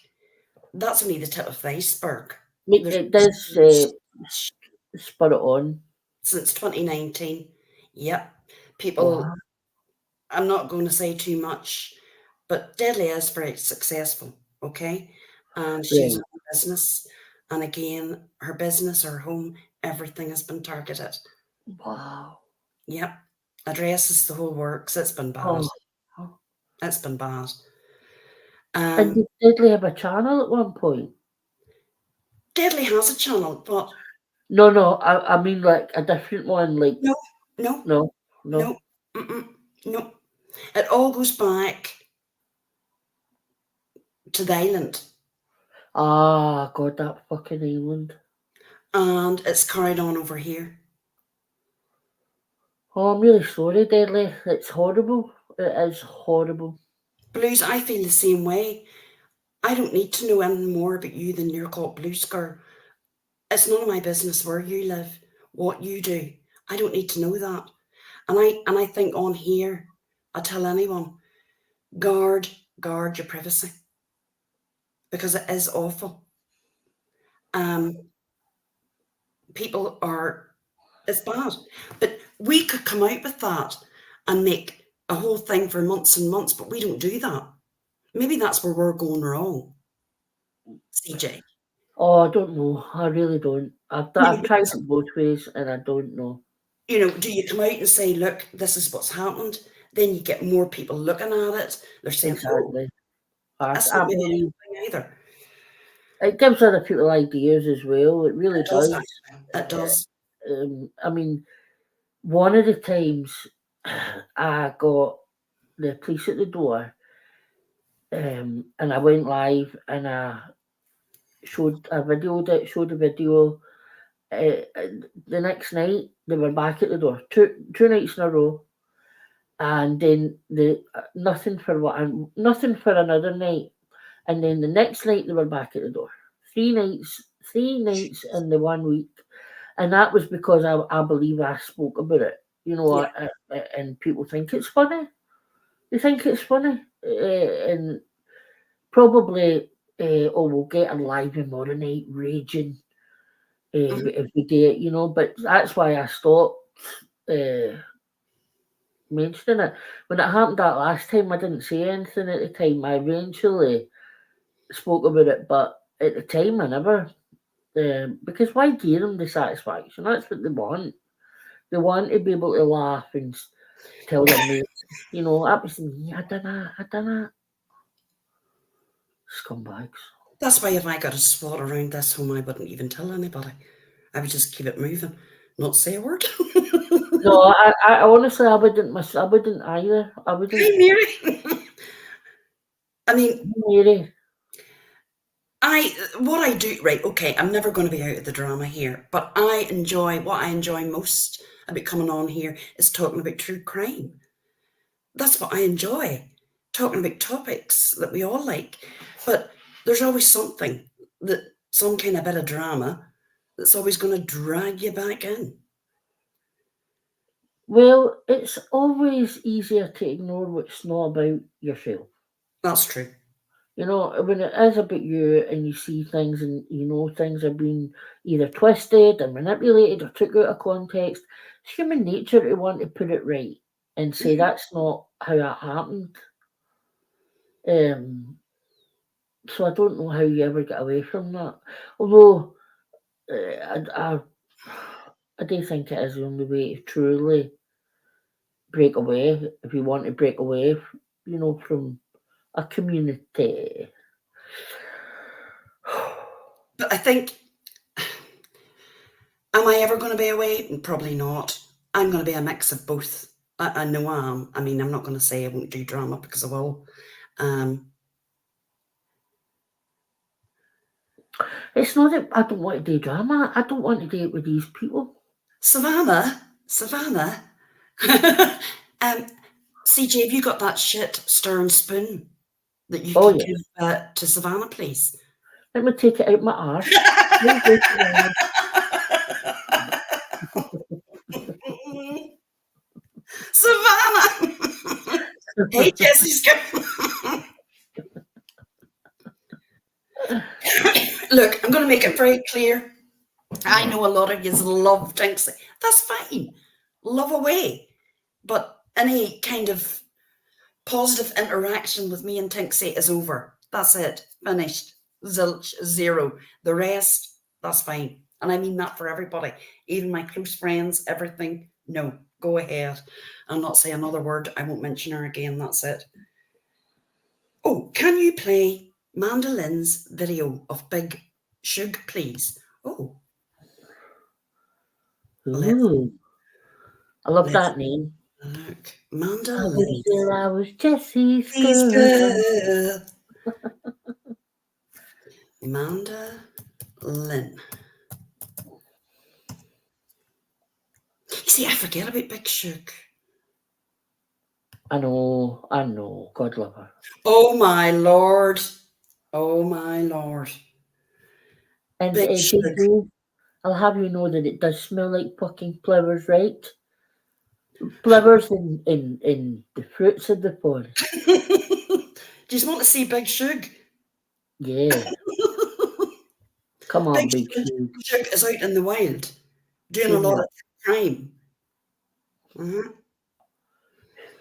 That's only the tip of the iceberg. There's It does spur it on. since 2019. Yep. People, Wow. I'm not going to say too much, but Deadly is very successful, okay? And she's in Right. her business. And again, her business, her home, everything has been targeted. Wow. Yep. Addresses, the whole works. It's been bad. Oh. It's been bad. And did Deadly have a channel at one point? Deadly has a channel, but No. I mean like a different one. Like no, no, no. no, no. It all goes back to the island. Ah, God, that fucking island. And it's carried on over here. Oh, I'm really sorry, Deadly. It's horrible. It is horrible. Blues, I feel the same way. I don't need to know any more about you than you're called Blues Girl. It's none of my business where you live, what you do. I don't need to know that. And I think on here, I tell anyone, guard your privacy. Because it is awful. People are, it's bad. But we could come out with that and make a whole thing for months and months, but we don't do that. Maybe that's where we're going wrong, CJ. Oh, I don't know. I really don't. I've tried it both ways, and I don't know. Do you come out and say, look, this is what's happened? Then you get more people looking at it. They're saying, oh, Exactly. I, that's I not maybe believe anything either. it gives other people ideas as well. It really It does, does. actually. It does. I mean, one of the times I got the police at the door, and I went live and I showed a video. The next night they were back at the door. Two nights in a row, and then the nothing for another night, and then the next night they were back at the door. 3 nights in the 1 week, and that was because I believe I spoke about it. Yeah. And people think it's funny. They think it's funny, and probably, oh, we'll get a live tomorrow night raging if we do it. But that's why I stopped mentioning it. When it happened that last time, I didn't say anything at the time. I eventually spoke about it, but at the time, I never. Because why give them the satisfaction? That's what they want. They want to be able to laugh and tell their mates, that was me. I done that. Scumbags. That's why if I got a spot around this home, I wouldn't even tell anybody. I would just keep it moving, not say a word. No, I honestly, I wouldn't. I wouldn't either. I wouldn't. Hey, Mary. I mean, Mary. what I do, right, okay, I'm never going to be out of the drama here, but what I enjoy most about coming on here is talking about true crime. That's what I enjoy, talking about topics that we all like. But there's always something some kind of bit of drama that's always going to drag you back in. Well, it's always easier to ignore what's not about yourself. That's true. When it is about you and you see things and things are being either twisted or manipulated or took out of context, it's human nature to want to put it right. and say that's not how that happened. So I don't know how you ever get away from that. Although I do think it is the only way to truly break away if you want to break away, from a community. But I think, am I ever going to be away? Probably not. I'm going to be a mix of both. I know I am. I mean, I'm not going to say I won't do drama because I will. It's not that I don't want to do drama. I don't want to do it with these people. Savannah. CJ, have you got that shit stir and spoon that you can give to Savannah, please? Let me take it out my arse. Savannah! Hey, Jessie's coming. Look, I'm going to make it very clear. I know a lot of you love Tinksy. That's fine. Love away. But any kind of positive interaction with me and Tinksy is over. That's it. Finished. Zilch. Zero. The rest, that's fine. And I mean that for everybody. Even my close friends, everything. No, go ahead. I'll not say another word. I won't mention her again. That's it. Oh, can you play Mandolin's video of Big Shug, please? Oh. Ooh. I love that name. Look. Mandolin. I was Jessie's girl. Mandolin. You see, I forget about Big Shug. I know. God love her. Oh my lord. Oh my lord. And I'll have you know that it does smell like fucking flowers, right? Flowers in the fruits of the forest. Do you want to see Big Shug? Yeah. Come on, Big Shug. Big Shug is out in the wild, doing a lot of crime. Out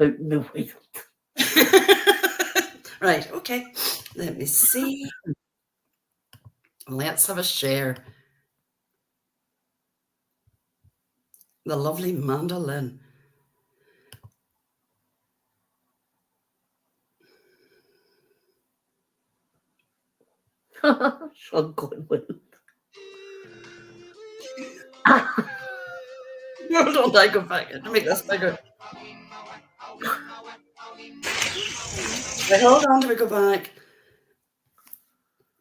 in the wild. Right, okay. Let me see. Let's have a share. The lovely Mandolin. Sean Conway. No, don't I go back to make this bigger. Wait, hold on till we go back.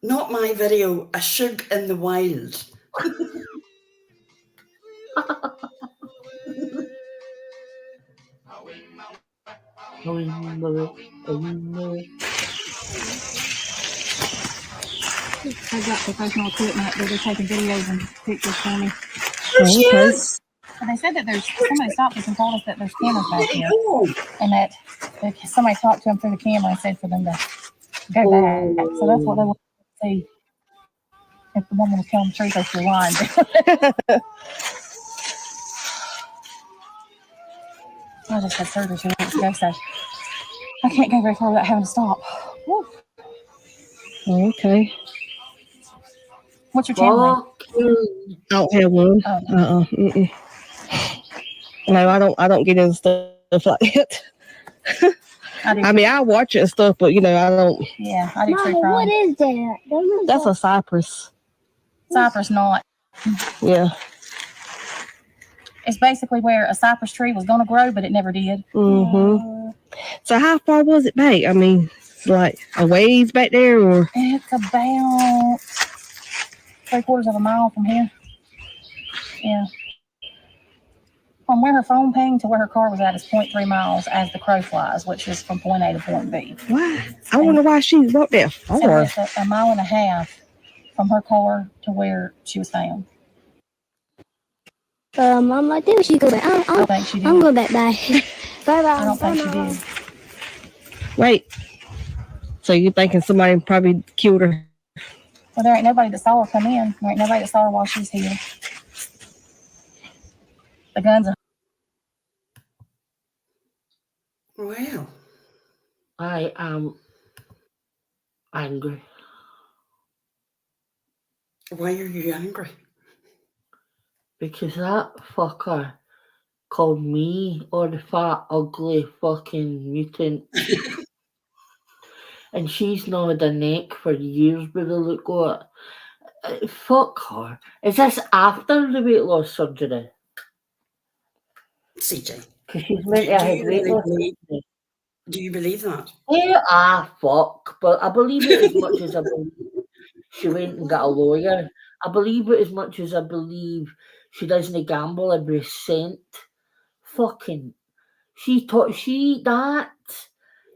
Not my video, a Shug in the wild. I've got professional equipment that are taking videos and pictures for me. Okay. And they said that somebody stopped us and told us that there's cameras back here, and that somebody talked to them through the camera and said for them to go back. So that's what they want to see. If the woman was telling the truth, or she lying. I just had surgery 2 weeks ago, so I can't go very far without having to stop. Woo. Okay. What's your channel? I don't have one. No, I don't get into stuff like that. I mean, I watch it and stuff, but I don't. Yeah, I do true crime. What is that? That's a cypress. Cypress knot. Yeah. It's basically where a cypress tree was going to grow, but it never did. Mm-hmm. So how far was it back? I mean, it's like a ways back there, or? It's about 3/4 of a mile from here. Yeah. From where her phone pinged to where her car was at is 0.3 miles as the crow flies, which is from point A to point B. Why? I wonder why she walked that far. So it's a mile and a half from her car to where she was found. Mom, I think she go back. I think she did. I'm going back. Bye. Bye. I don't think she did. Wait. So you're thinking somebody probably killed her? Well, there ain't nobody that saw her come in. There ain't nobody that saw her while she's here. The guns are. Well, I am angry why are you angry? because that fucker called me or the fat, ugly fucking mutant. And she's gnawed her neck for years by the look of it. Fuck her. Is this after the weight loss surgery? CJ, Because she's meant to have had weight loss surgery. do you believe that? Yeah, fuck. But I believe it as much as I believe she went and got a lawyer. I believe it as much as I believe she doesn't gamble every cent. Fucking. That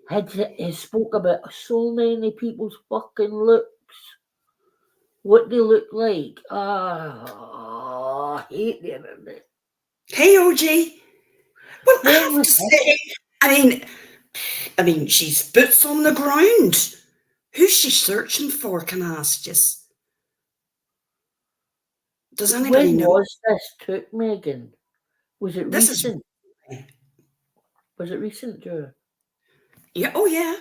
has spoke about so many people's fucking looks. What they look like. I hate them. Hey, OG. Well, I When have was to say, I mean, she's boots on the ground. Who's she searching for? Can I ask just? Does anybody When know? was this took, Megan? Was it This is recent? Was it recent, Joe? yeah. Oh yeah.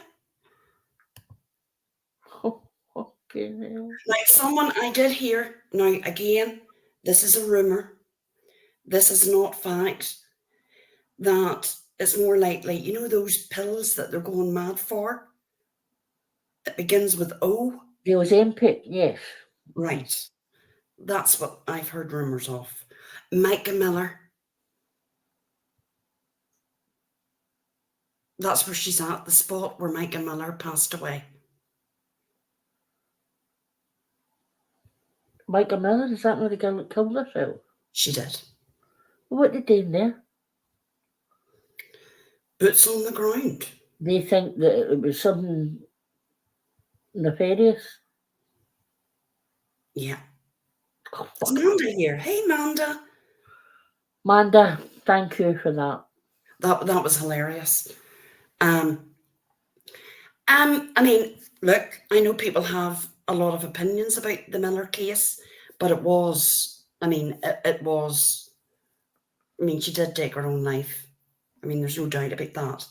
Oh, fucking hell. Like someone I did hear. Now again, this is a rumor. This is not fact. That it's more likely, you know, those pills that they're going mad for. It begins with O. There was Ozempic, yes. Right. That's what I've heard rumours of. Micah Miller. That's where she's at, the spot where Micah Miller passed away. Micah Miller, is that not the girl that killed herself? She did. What did they do there? Boots on the ground. They think that it was something nefarious. Yeah. Oh, It's fuck. Manda here. Hey, Manda. Manda, thank you for that. That was hilarious. I mean, look, I know people have a lot of opinions about the Miller case, but it was, I mean, she did take her own life. I mean, there's no doubt about that.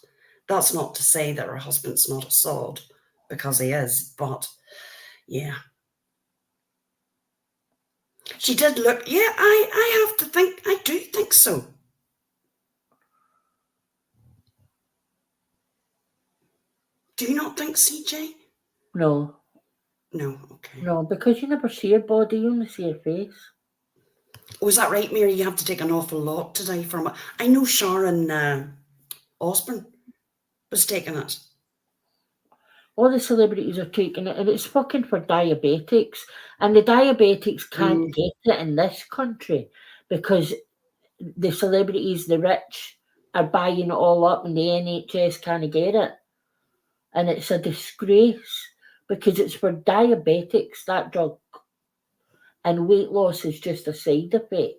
That's not to say that her husband's not a sod, because he is, but yeah. She did look, yeah, I have to think, I do think so. Do you not think, CJ? No. No, okay. No, because you never see her body, you only see her face. Oh, is that right, Mary? You have to take an awful lot today from it. I know Sharon Osbourne was taking it. All the celebrities are taking it, and it's fucking for diabetics. And the diabetics can't get it in this country because the celebrities, the rich, are buying it all up and the NHS can't get it. And it's a disgrace because it's for diabetics, that drug. And weight loss is just a side effect.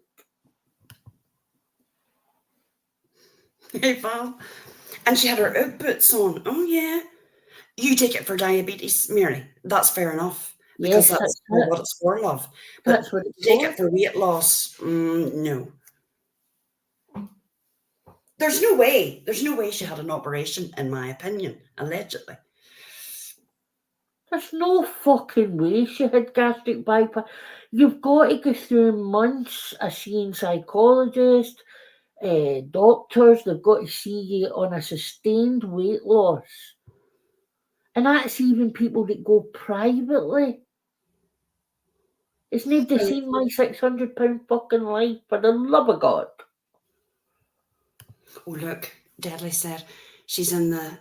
Hey, Val. And she had her out boots on. Oh, yeah. You take it for diabetes, Mary. That's fair enough. Because Yes, that's what it's for, love. But that's what it's take for. it for weight loss, no. There's no way. There's no way she had an operation, in my opinion, allegedly. There's no fucking way she had gastric bypass. You've got to go through months of seeing psychologists, doctors. They've got to see you on a sustained weight loss. And that's even people that go privately. It's not the same my £600 fucking life, for the love of God. Oh, look, Deadly said she's in the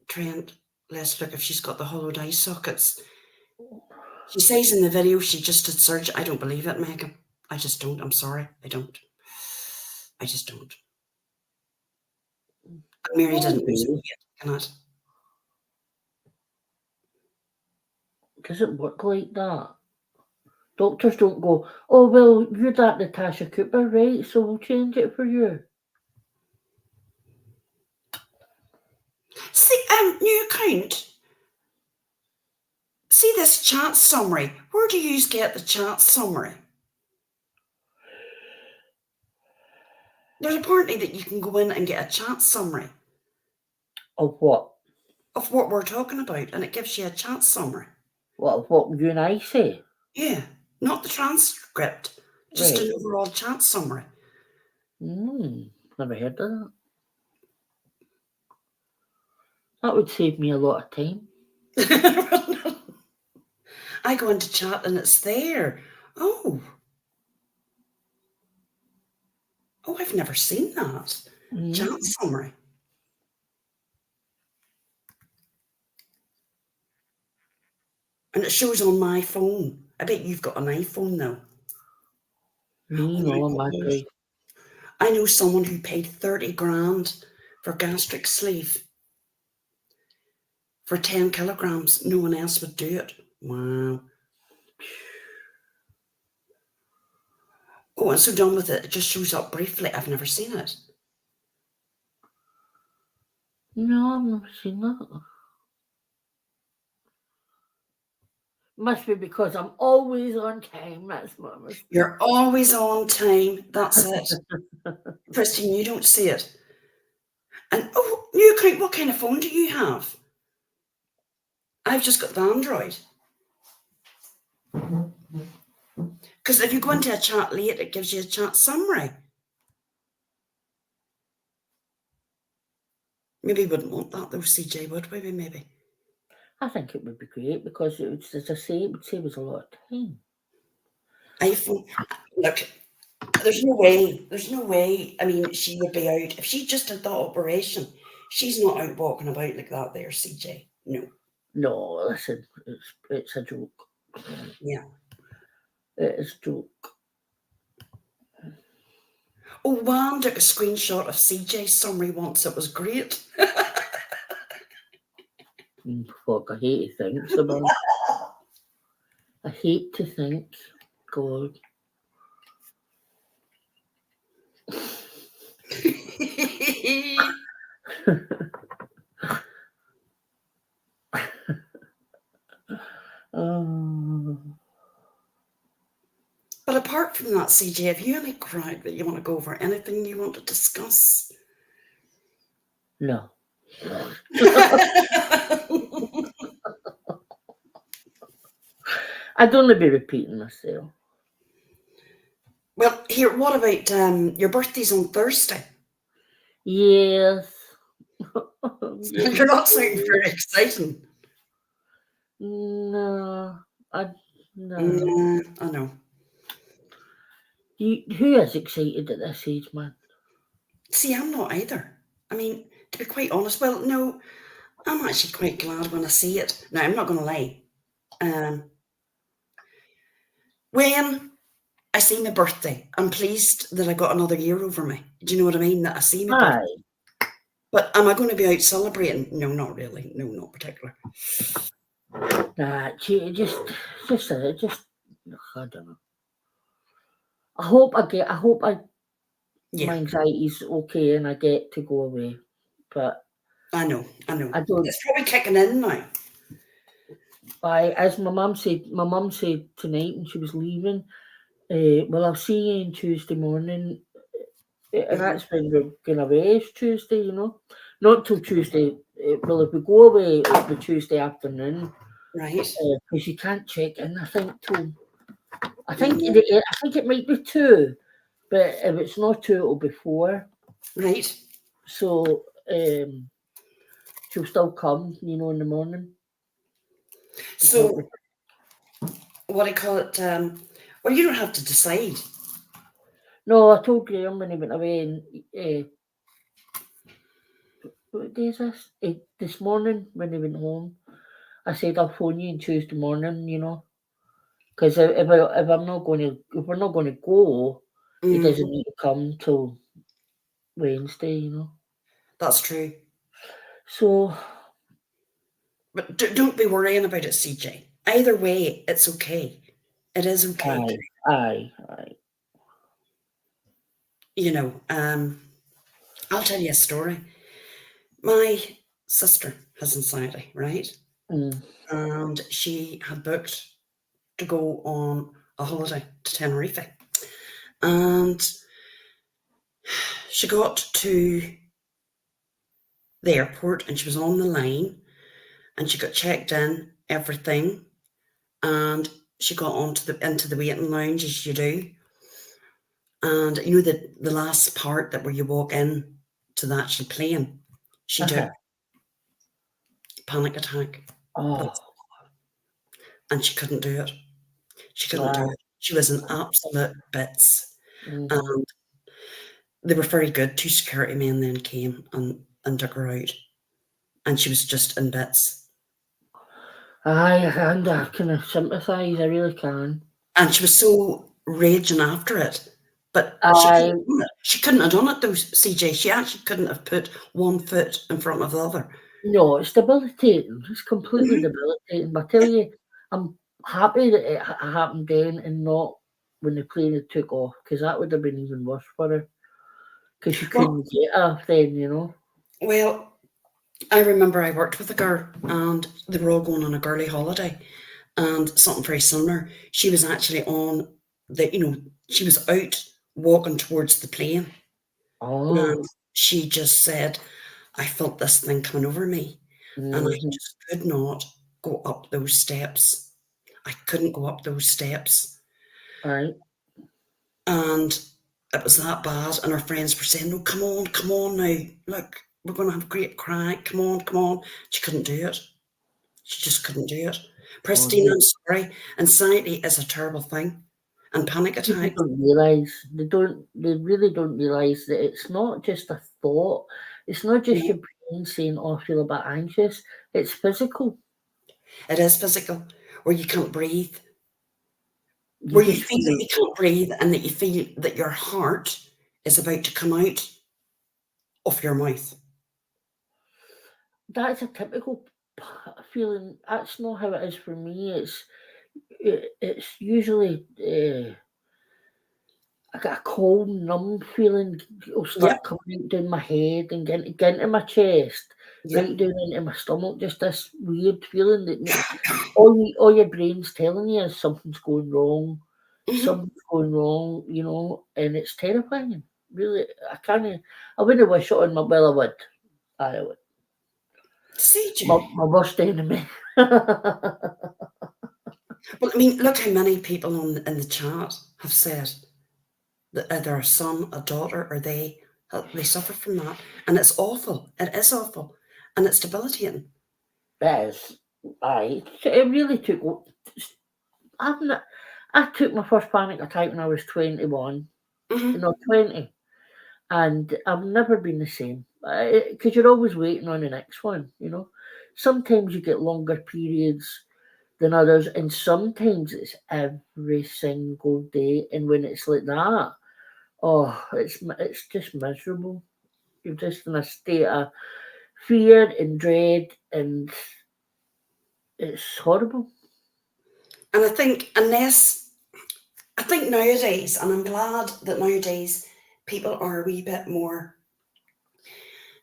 Trent. Let's look if she's got the hollowed eye sockets. She says in the video she just had surgery. I don't believe it, Megan. I just don't. I'm sorry. I don't. I just don't. Mary didn't lose weight, can it? Does it work like that? Doctors don't go, oh, well, you're that Natasha Cooper, right? So we'll change it for you. See, new account. See this chat summary. Where do you get the chat summary? There's apparently that you can go in and get a chat summary. Of what? of what we're talking about, and it gives you a chat summary. What you and I say? Yeah, not the transcript, just Right. an overall chat summary. Never heard of that. That would save me a lot of time. I go into chat and it's there. Oh, I've never seen that. Chat summary. And it shows on my phone. I bet you've got an iPhone now. Me, Oh my no, my gosh. grief. I know someone who paid 30 grand for gastric sleeve for 10 kilograms. No one else would do it. Wow. Oh, I'm so done with it. It just shows up briefly. I've never seen it. No, I've never seen that. Must be because I'm always on time. That's what it must be. You're always on time. That's it. Christine, you don't see it. And new account, what kind of phone do you have? I've just got the Android. Because if you go into a chat late, it gives you a chat summary. Maybe we wouldn't want that though, CJ, would we? Maybe. I think it would be great because it would, as I say, it would save us a lot of time. iPhone. Look, there's no way. I mean, she would be out. If she just did that operation, she's not out walking about like that there, CJ. No. No, listen, it's a joke. Yeah. It is a joke. Oh, Wham took a screenshot of CJ's summary once. It was great. Fuck, I hate to think, Sabine. I hate to think. God. But apart from that, CJ, have you any crowd that you want to go over? Anything you want to discuss? No. I don't want to be repeating myself. Well, here, what about your birthday's on Thursday? Yes. You're not sounding very exciting. No. I know. Who is excited at this age, man? See, I'm not either. I mean, to be quite honest, well, no, I'm actually quite glad when I see it. Now, I'm not going to lie. When I see my birthday, I'm pleased that I got another year over me. Do you know what I mean? That I see my birthday. But am I going to be out celebrating? No, not really. No, not particular. Nah, just I don't know. I hope my anxiety's okay and I get to go away. But I know. I don't. It's probably kicking in now. As my mum said tonight when she was leaving, well, I'll see you on Tuesday morning. And that's when we're going away, is Tuesday, you know. Not till Tuesday. Well, if we go away, it'll be Tuesday afternoon. Right. Because you can't check in, I think, till... I think it might be 2, but if it's not 2, it'll be 4. Right. So she'll still come, you know, in the morning. So, what do you call it? Well, you don't have to decide. No, I told Graham when he went away, and what day is this? This morning when he went home, I said I'll phone you on Tuesday morning, you know, because if we're not going to go, he doesn't need to come till Wednesday, you know. That's true. So, but don't be worrying about it, CJ. Either way, it's okay. It is okay. Aye. You know, I'll tell you a story. My sister has anxiety, right? And she had booked to go on a holiday to Tenerife. And she got to the airport, and she was on the line, and she got checked in, everything, and she got into the waiting lounge as you do. And you know the last part that where you walk in to the actual plane, she Uh-huh. took panic attack, Oh, and she couldn't do it. She couldn't do wow. it. She was in absolute bits. Mhm. And they were very good. 2 security men then came and took her out. And she was just in bits. Aye, and I can sympathise, I really can. And she was so raging after it. But Aye, she couldn't have done it though, CJ. She actually couldn't have put one foot in front of the other. no, it's debilitating. It's completely Mhm. debilitating. But I tell you, I'm happy that it happened then and not when the plane had took off, because that would have been even worse for her. Because she Well, couldn't get off then, you know. well, I remember I worked with a girl and they were all going on a girly holiday and something very similar. She was actually on she was out walking towards the plane Oh, and she just said, I felt this thing coming over me and I mhm, just could not go up those steps. I couldn't go up those steps. right. And it was that bad. And her friends were saying, no, come on now. Look, we're going to have a great cry. Come on, come on. She couldn't do it. She just couldn't do it. Oh, Pristine, I'm sorry. Anxiety is a terrible thing. And panic people attacks. don't realise. They really don't realise that it's not just a thought. It's not just No, your brain saying, oh, I feel a bit anxious. It's physical. it is physical, where you can't breathe, You where you just feel that feel you can't breathe and that you feel that your heart is about to come out of your mouth. that's a typical feeling. That's not how it is for me. It's usually I got a cold, numb feeling. It'll Yep, start coming down my head and get into my chest, yep. right down into my stomach. Just this weird feeling that all your brain's telling you is something's going wrong. Mhm. Something's going wrong, you know, and it's terrifying. Really, I can't. I wouldn't wish it on my. Well, I would. I would. CJ. My worst enemy. Well, I mean, look how many people in the chat have said that either a son, a daughter, or they suffer from that, and it's awful. It is awful, and it's debilitating. That is, it really took. I've not, I took my first panic attack when I was 21, Hmm. 20, and I've never been the same. Because you're always waiting on the next one, you know. Sometimes you get longer periods than others, and sometimes it's every single day. And when it's like that, oh, it's just miserable. You're just in a state of fear and dread, and it's horrible. And I think nowadays, and I'm glad that nowadays people are a wee bit more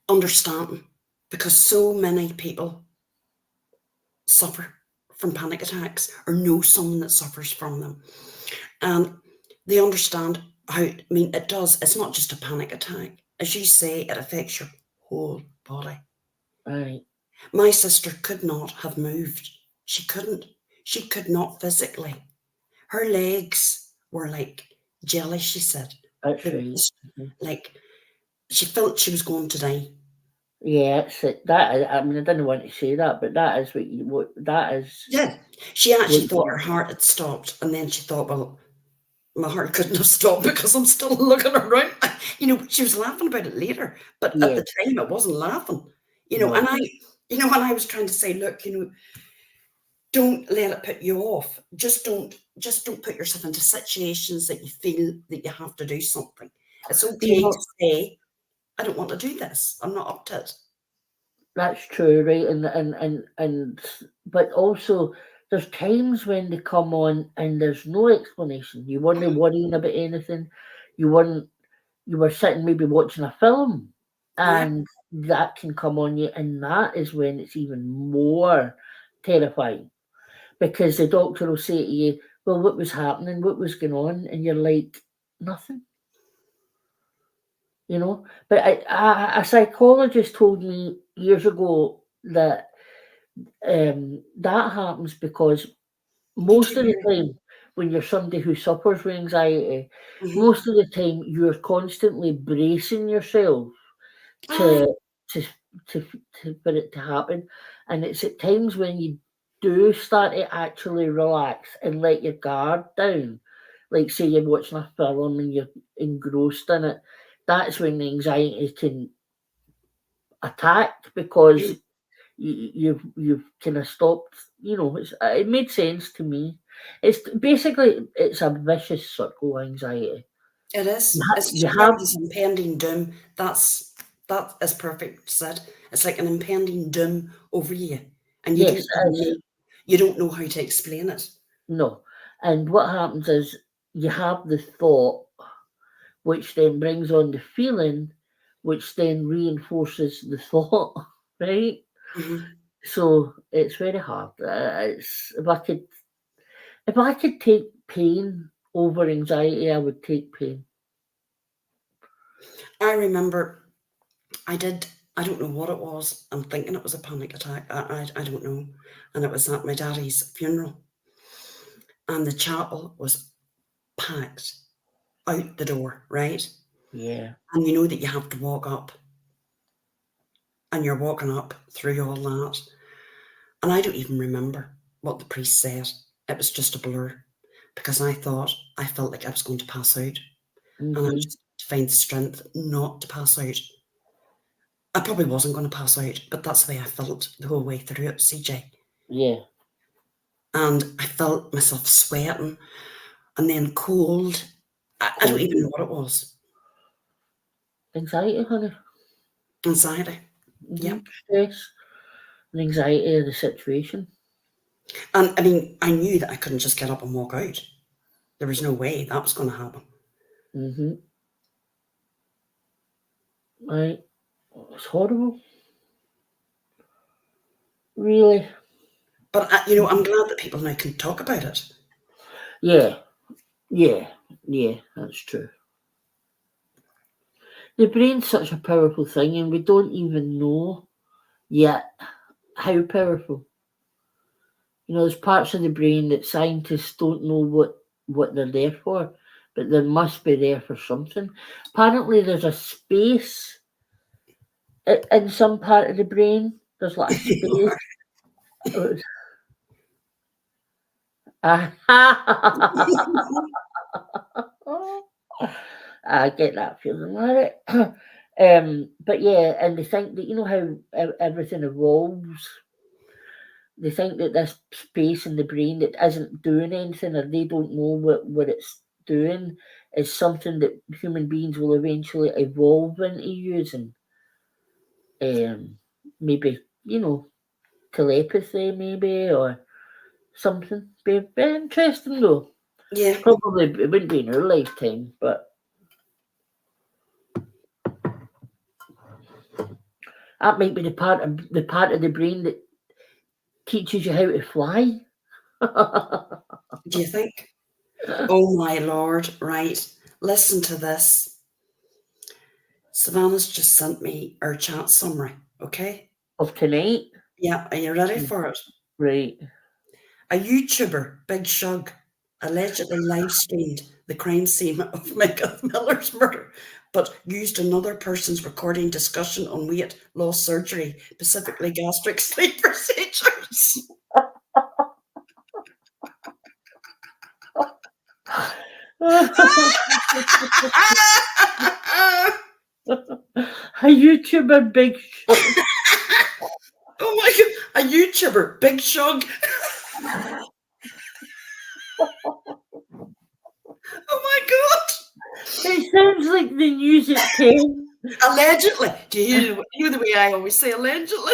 understanding because so many people suffer from panic attacks or know someone that suffers from them. And they understand how, I mean, it does, it's not just a panic attack. As you say, it affects your whole body. Right. My sister could not have moved. She couldn't. She could not physically. Her legs were like jelly, she said. That's They were right. just like, she felt she was going to die. Yeah, it's I mean, I didn't want to say that, but that is what that is. Yeah. She actually What thought her heart had stopped. And then she thought, well, my heart couldn't have stopped because I'm still looking around. She was laughing about it later, but at yeah, the time it wasn't laughing. no, And when I was trying to say, look, don't let it put you off. Just don't put yourself into situations that you feel that you have to do something. It's you okay know, to say, I don't want to do this. I'm not up to it. that's true, right? And but also there's times when they come on and there's no explanation. You weren't worrying about anything. You weren't. You were sitting maybe watching a film, Yeah. and that can come on you, and that is when it's even more terrifying because the doctor will say to you, "Well, what was happening? What was going on?" And you're like, "Nothing." you know. But a psychologist told me years ago that that happens because most of the time when you're somebody who suffers with anxiety, Mhm. most of the time you're constantly bracing yourself to to for it to happen, and it's at times when you do start to actually relax and let your guard down, like say you're watching a film and you're engrossed in it, that's when the anxiety can attack because you've kind of stopped. You know, it made sense to me. It's basically it's a vicious circle, anxiety. It is. It's You described have as impending doom. That is perfect said. It's like an impending doom over you, and yes, it is. you don't know how to explain it. No. And what happens is you have the thought, which then brings on the feeling, which then reinforces the thought, right? Mhm. So it's very hard. It's if I could take pain over anxiety, I would take pain. I remember I don't know what it was. I'm thinking it was a panic attack. I don't know. And it was at my daddy's funeral. And the chapel was packed out the door, right? Yeah. And you know that you have to walk up. And you're walking up through all that. And I don't even remember what the priest said. It was just a blur. Because I felt like I was going to pass out. And I Hmm. just had to find the strength not to pass out. I probably wasn't going to pass out, but that's the way I felt the whole way through it, CJ. Yeah. And I felt myself sweating and then cold. I don't even know what it was. Anxiety, honey. Anxiety. Hmm. Yep. Stress and anxiety of the situation. And I mean, I knew that I couldn't just get up and walk out. There was no way that was going to happen. Hmm. Right. It's horrible. Really. But, I'm glad that people now can talk about it. Yeah. Yeah. Yeah. That's true. The brain's such a powerful thing, and we don't even know yet how powerful. You know, there's parts of the brain that scientists don't know what they're there for, but they must be there for something. Apparently, there's a space in some part of the brain. There's like a space. I get that feeling, right? But yeah, and they think that you know how everything evolves. They think that this space in the brain that isn't doing anything or they don't know what it's doing is something that human beings will eventually evolve into using. Um, maybe, you know, telepathy, maybe, or something. Be interesting though. Yeah. Probably it wouldn't be in our lifetime, but that might be the part of the brain that teaches you how to fly. Do you think? Oh my Lord. Right. Listen to this. Savannah's just sent me our chat summary. Okay. Of tonight, Yeah. Are you ready for it? right? A YouTuber, Big Shug, allegedly live streamed the crime scene of Megan Miller's murder, but used another person's recording discussion on weight loss surgery, specifically gastric sleeve procedures. A YouTuber, Big Shug. Oh my God, a YouTuber, Big Shug. Oh my God. It sounds like the news at 10. Allegedly. Do you hear the way I always say allegedly?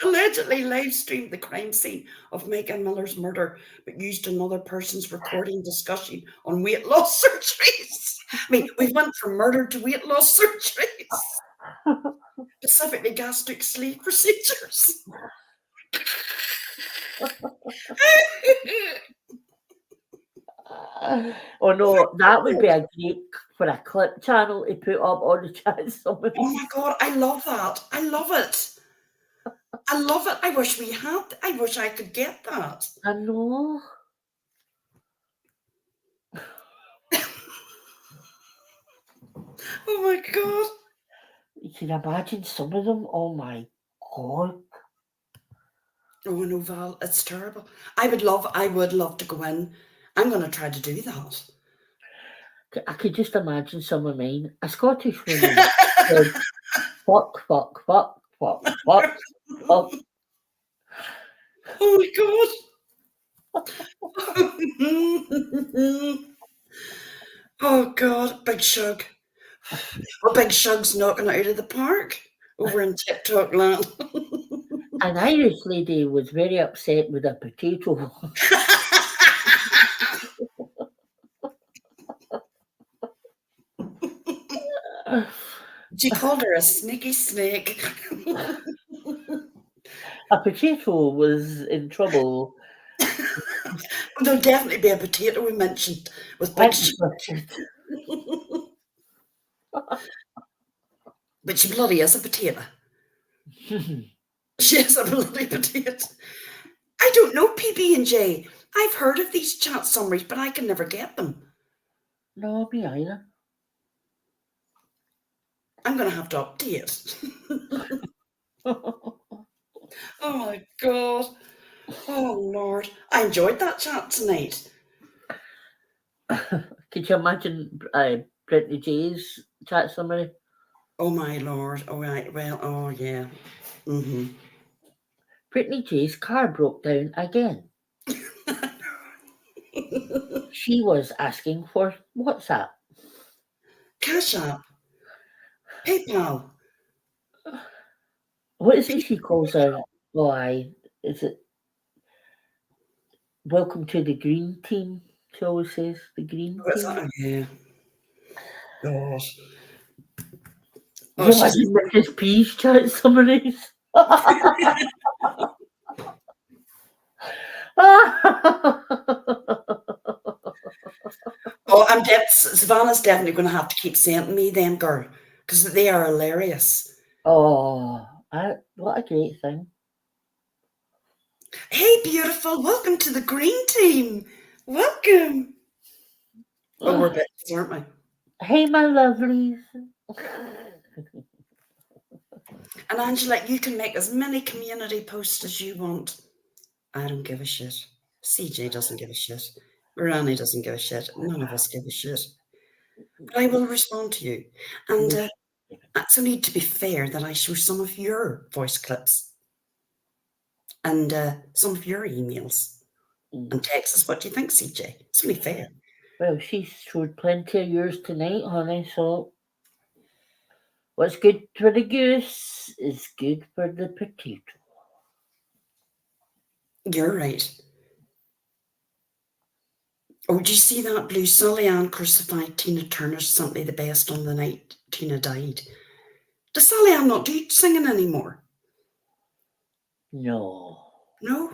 Allegedly live streamed the crime scene of Megan Miller's murder, but used another person's recording discussion on weight loss surgeries. I mean, we went from murder to weight loss surgeries, specifically gastric sleeve procedures. Oh no, that would be a great for a clip channel to put up on the chat summaries. Oh my God, I love that. I love it. I love it. I wish I could get that. I know. Oh my God. You can imagine some of them. Oh my God. Oh no, Val, it's terrible. I would love to go in. I'm going to try to do that. I could just imagine some of mine. A Scottish woman said, fuck, fuck, fuck, fuck, fuck, fuck. Oh my God. Oh God, Big Shug. Well, Big Shug's knocking it out of the park over in TikTok land. An Irish lady was very upset with a potato. She called her a sneaky snake. A potato was in trouble. There'll definitely be a potato we mentioned with Big That's Shug. But she bloody is a potato. She is a bloody potato. I don't know PB&J. I've heard of these chat summaries, but I can never get them. No, me either. I'm going to have to update. Oh my God. Oh Lord. I enjoyed that chat tonight. Could you imagine Brittany J's chat summary? Oh my Lord. All right. Well, oh yeah. Mm-hmm. Brittany J's car broke down again. She was asking for WhatsApp. Cash App. PayPal. What is it she calls her? Oh, is it welcome to the green team? She always says the green What's team. that? Yeah. Gosh. Oh, you imagine Mrs. P's chat summaries? Oh, Savannah's definitely going to have to keep sending me them, girl, because they are hilarious. Oh, what a great thing. Hey, beautiful. Welcome to the green team. Welcome. Oh, we're bitches, aren't we? Hey, my lovelies. And Angela, you can make as many community posts as you want. I don't give a shit. CJ doesn't give a shit. Rani doesn't give a shit. None of us give a shit. But I will respond to you. And it's only to be fair that I show some of your voice clips and some of your emails and texts. What do you think, CJ? It's only fair. Well, she showed plenty of yours tonight, honey, so what's good for the goose is good for the potato. You're right. Oh, did you see that blue? Sally Ann crucified Tina Turner, simply the best on the night Tina died. Does Sally Ann not do singing anymore? No. No?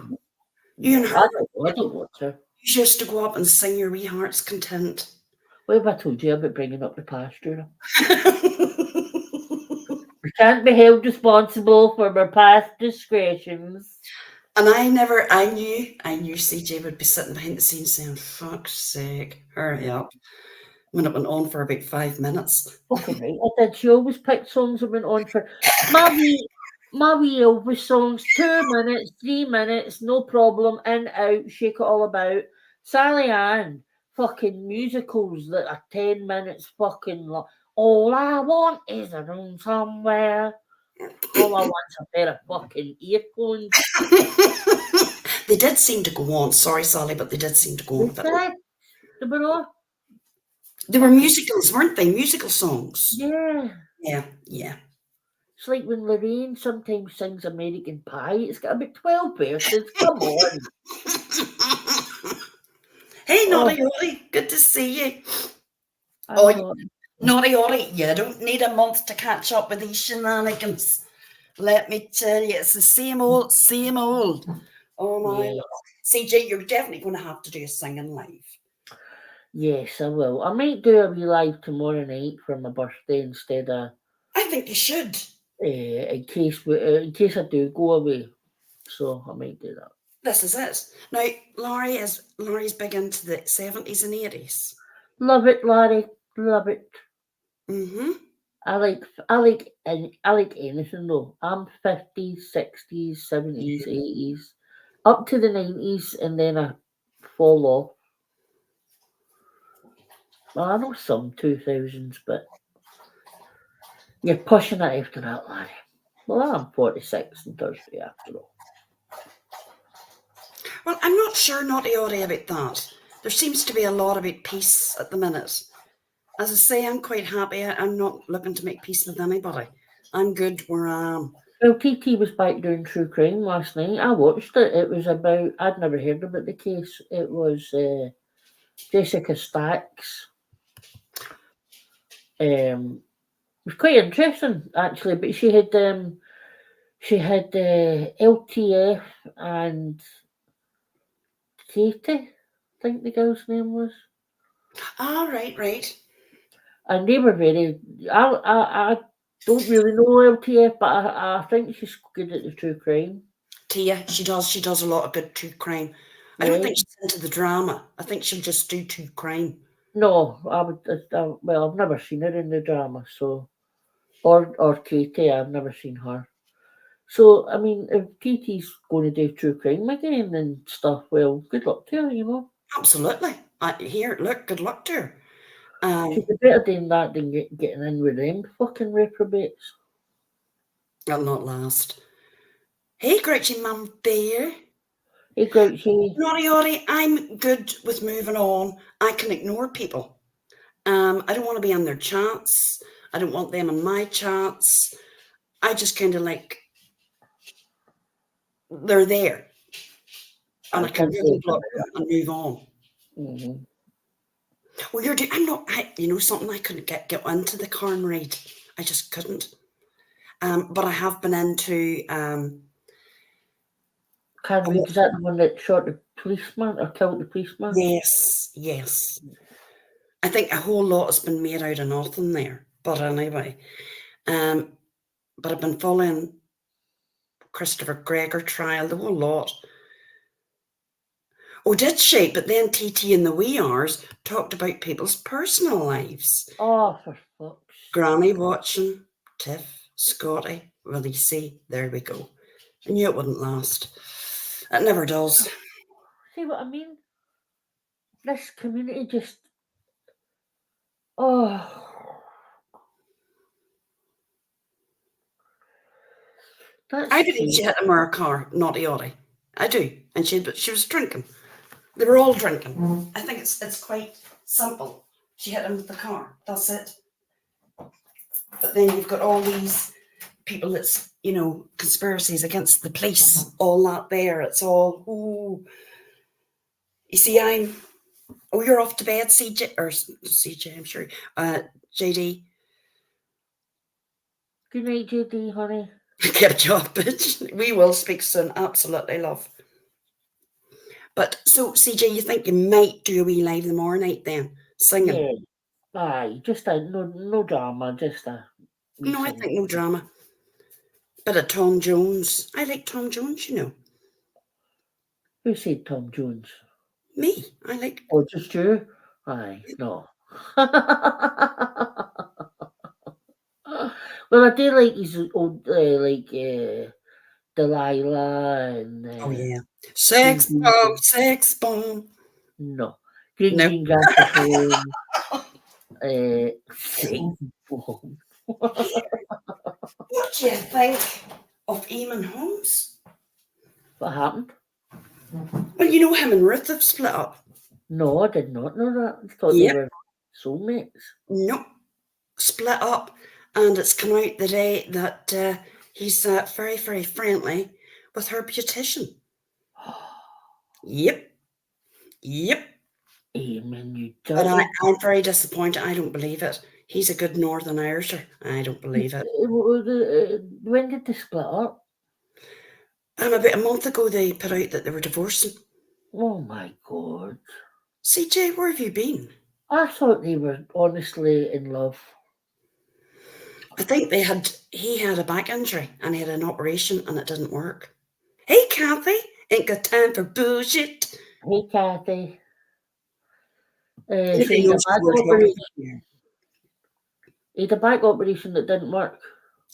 You and her? I don't want her. You used to go up and sing your wee heart's content. What have I told you about bringing up the pasture? We can't be held responsible for our past discretions. And I knew CJ would be sitting behind the scenes saying, fuck's sake, hurry up. When it went on for about 5 minutes. Fucking right, I did. She always picked songs that went on for my wee Elvis songs, 2 minutes, 3 minutes, no problem, in, out, shake it all about. Sally Ann, fucking musicals that are 10 minutes fucking long. All I want is a room somewhere. All I want's a pair of fucking earphones. They did seem to go on. Sorry, Sally, but they did seem to go on. They were musicals, weren't they? Musical songs. Yeah. Yeah. It's like when Lorraine sometimes sings American Pie. It's got about 12 verses. Come on. Hey, Naughty Oddie. Good to see you. Naughty Oddie, you don't need a month to catch up with these shenanigans. Let me tell you, it's the same old, same old. Oh, my Lord. CJ, you're definitely going to have to do a singing live. Yes, I will. I might do a wee live tomorrow night for my birthday instead of I think you should. in case I do go away. So I might do that. This is it. Now, Laurie's big into the 70s and 80s. Love it, Larry. Love it. Mm-hmm. I like anything though. I'm 50s, 60s, 70s, 80s, up to the 90s, and then I fall off. Well, I know some 2000s, but you're pushing it after that, Larry. Well, I'm 46 on Thursday after all. Well, I'm not sure, naughty Audie, about that. There seems to be a lot about peace at the minute. As I say, I'm quite happy. I'm not looking to make peace with anybody. I'm good where I am. Well, TT was back doing true crime last night. I watched it. It was about, I'd never heard about the case. It was Jessica Stacks. It was quite interesting actually, but she had LTF and Katie, I think the girl's name was, Ah, right. and they were very. I don't really know LTF, but I think she's good at the true crime. Tia, she does a lot of good true crime. I don't Right. think she's into the drama. I think she'll just do true crime. No, well, I've never seen her in the drama, so or Katie, I've never seen her. So I mean, if Katie's going to do true crime again and stuff, well, good luck to her, you know. Absolutely. Here, look, good luck to her. She'd be better doing that than getting in with them fucking reprobates. I'll not last. Hey, Grouchy Mum Bear. Hey, Grouchy. Naughty Audie, I'm good with moving on. I can ignore people. I don't want to be on their chats. I don't want them on my chats. I just kind of like, they're there. And I can really block them and move on. Mm-hmm. Well, I'm not, you know something, I couldn't get into the Carn raid. I just couldn't. But I have been into... Carn raid, is that the one that shot the policeman or killed the policeman? Yes. I think a whole lot has been made out of nothing there. But anyway, but I've been following Christopher Gregor trial, the whole lot. Oh, did she? But then TT and the wee R's talked about people's personal lives. Oh, for fuck's sake. Granny watching, Tiff, Scotty, well, you see, there we go. I knew it wouldn't last. It never does. See what I mean? This community just... Oh... I believe she hit him with her car, naughty Audie. I do. And she was drinking. They were all drinking. I think it's quite simple. She hit him with the car. That's it. But then you've got all these people that's, you know, conspiracies against the police, all that there. It's all, ooh. You see, you're off to bed, CJ, I'm sure. JD. Good night, JD, honey. Get a job, bitch. We will speak soon. Absolutely, love. But so, CJ, you think you might do a wee live tomorrow night then? Singing? Yeah. Aye, just no drama, just a... No, I think no drama. Bit of Tom Jones. I like Tom Jones, you know. Who said Tom Jones? Me. I like... Oh, just you? Aye, no. Well, I do like his old, Delilah and... oh, yeah. Sex bomb. No. Green Grass. Sex bomb. What do you think of Eamon Holmes? What happened? Well, you know him and Ruth have split up. No, I did not know that. I thought they were soulmates. No. Split up. And it's come out the day that he's very, very friendly with her beautician. Yep. Eamon, you But don't. I'm very disappointed. I don't believe it. He's a good Northern Irisher. I don't believe it. When did they split up? About a month ago, they put out that they were divorcing. Oh my God. CJ, where have you been? I thought they were honestly in love. I think he had a back injury and he had an operation and it didn't work. Hey, Kathy, ain't got time for bullshit. Hey, Kathy. So Nobody he had a knows who back we're talking operation. about here. He had a back operation that didn't work.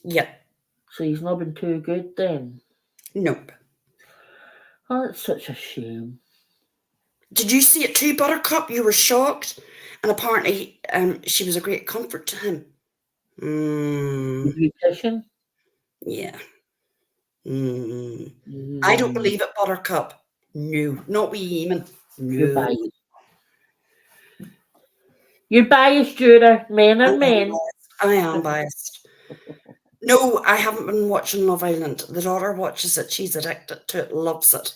Yep. So he's not been too good then. Nope. Oh, that's such a shame. Did you see it too, Buttercup? You were shocked. And apparently she was a great comfort to him. The beautician? Yeah. I don't believe it, Buttercup. No. Not we, Eamon. You're No. biased. You're biased, Judah. Men are men. I am biased. No, I haven't been watching Love Island. The daughter watches it. She's addicted to it, loves it.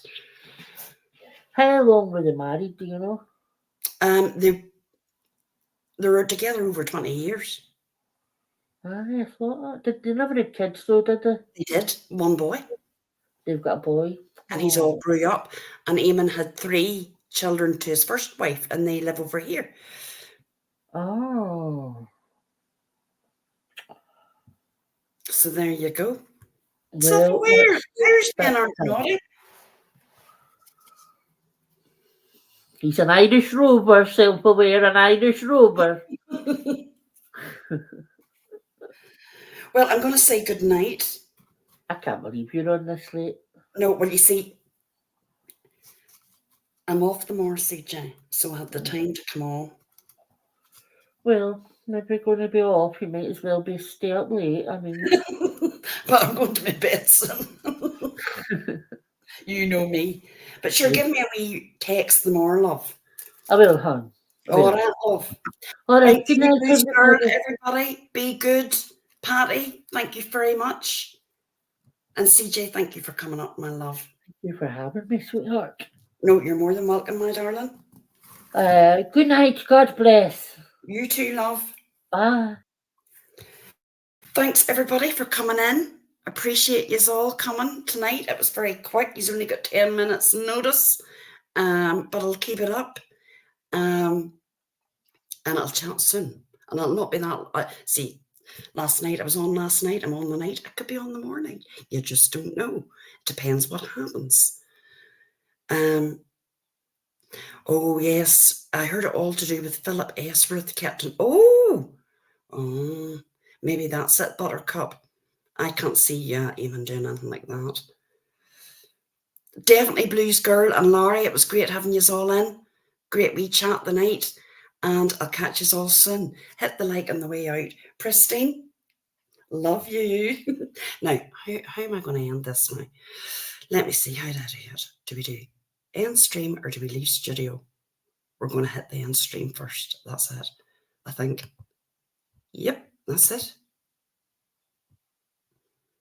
How long were they married, do you know? They were together over 20 years. I thought that. They never had kids though, did they? They did. One boy. They've got a boy. And he's all grew up. And Eamon had 3 children to his first wife, and they live over here. Oh. So there you go. Well, Self-aware. There's been our naughty. He's an Irish rover, self-aware, an Irish rover. Well, I'm going to say good night. I can't believe you're on this late. No, well, you see, I'm off the moor, CJ, so I had the time to come on. Well, if you're going to be off, you might as well be stay up late. I mean, But I'm going to my bed soon. You know me. But sure, give me a wee text the more, love. I will, hon. All right, love. All right, Thank good you, night, Bruce Girl, everybody. everybody. Be good. Patty, thank you very much. And CJ, thank you for coming up, my love. Thank you for having me, sweetheart. No, you're more than welcome, my darling. Good night. God bless. You too, love. Bye. Thanks, everybody, for coming in. Appreciate yous all coming tonight. It was very quick. You've only got 10 minutes notice, but I'll keep it up. And I'll chat soon. And I'll not be that... see, last night, I was on last night. I'm on the night. I could be on the morning. You just don't know. It depends what happens. Oh, yes. I heard it all to do with Philip Esworth, Captain. Oh, maybe that's it, Buttercup. I can't see even doing anything like that. Definitely Blues Girl and Laurie. It was great having yous all in. Great wee chat the night. And I'll catch yous all soon. Hit the like on the way out. Pristine, love you. Now, how am I going to end this now? Let me see. How did I do it? Do we do end stream or do we leave studio? We're going to hit the end stream first. That's it, I think. Yep, that's it.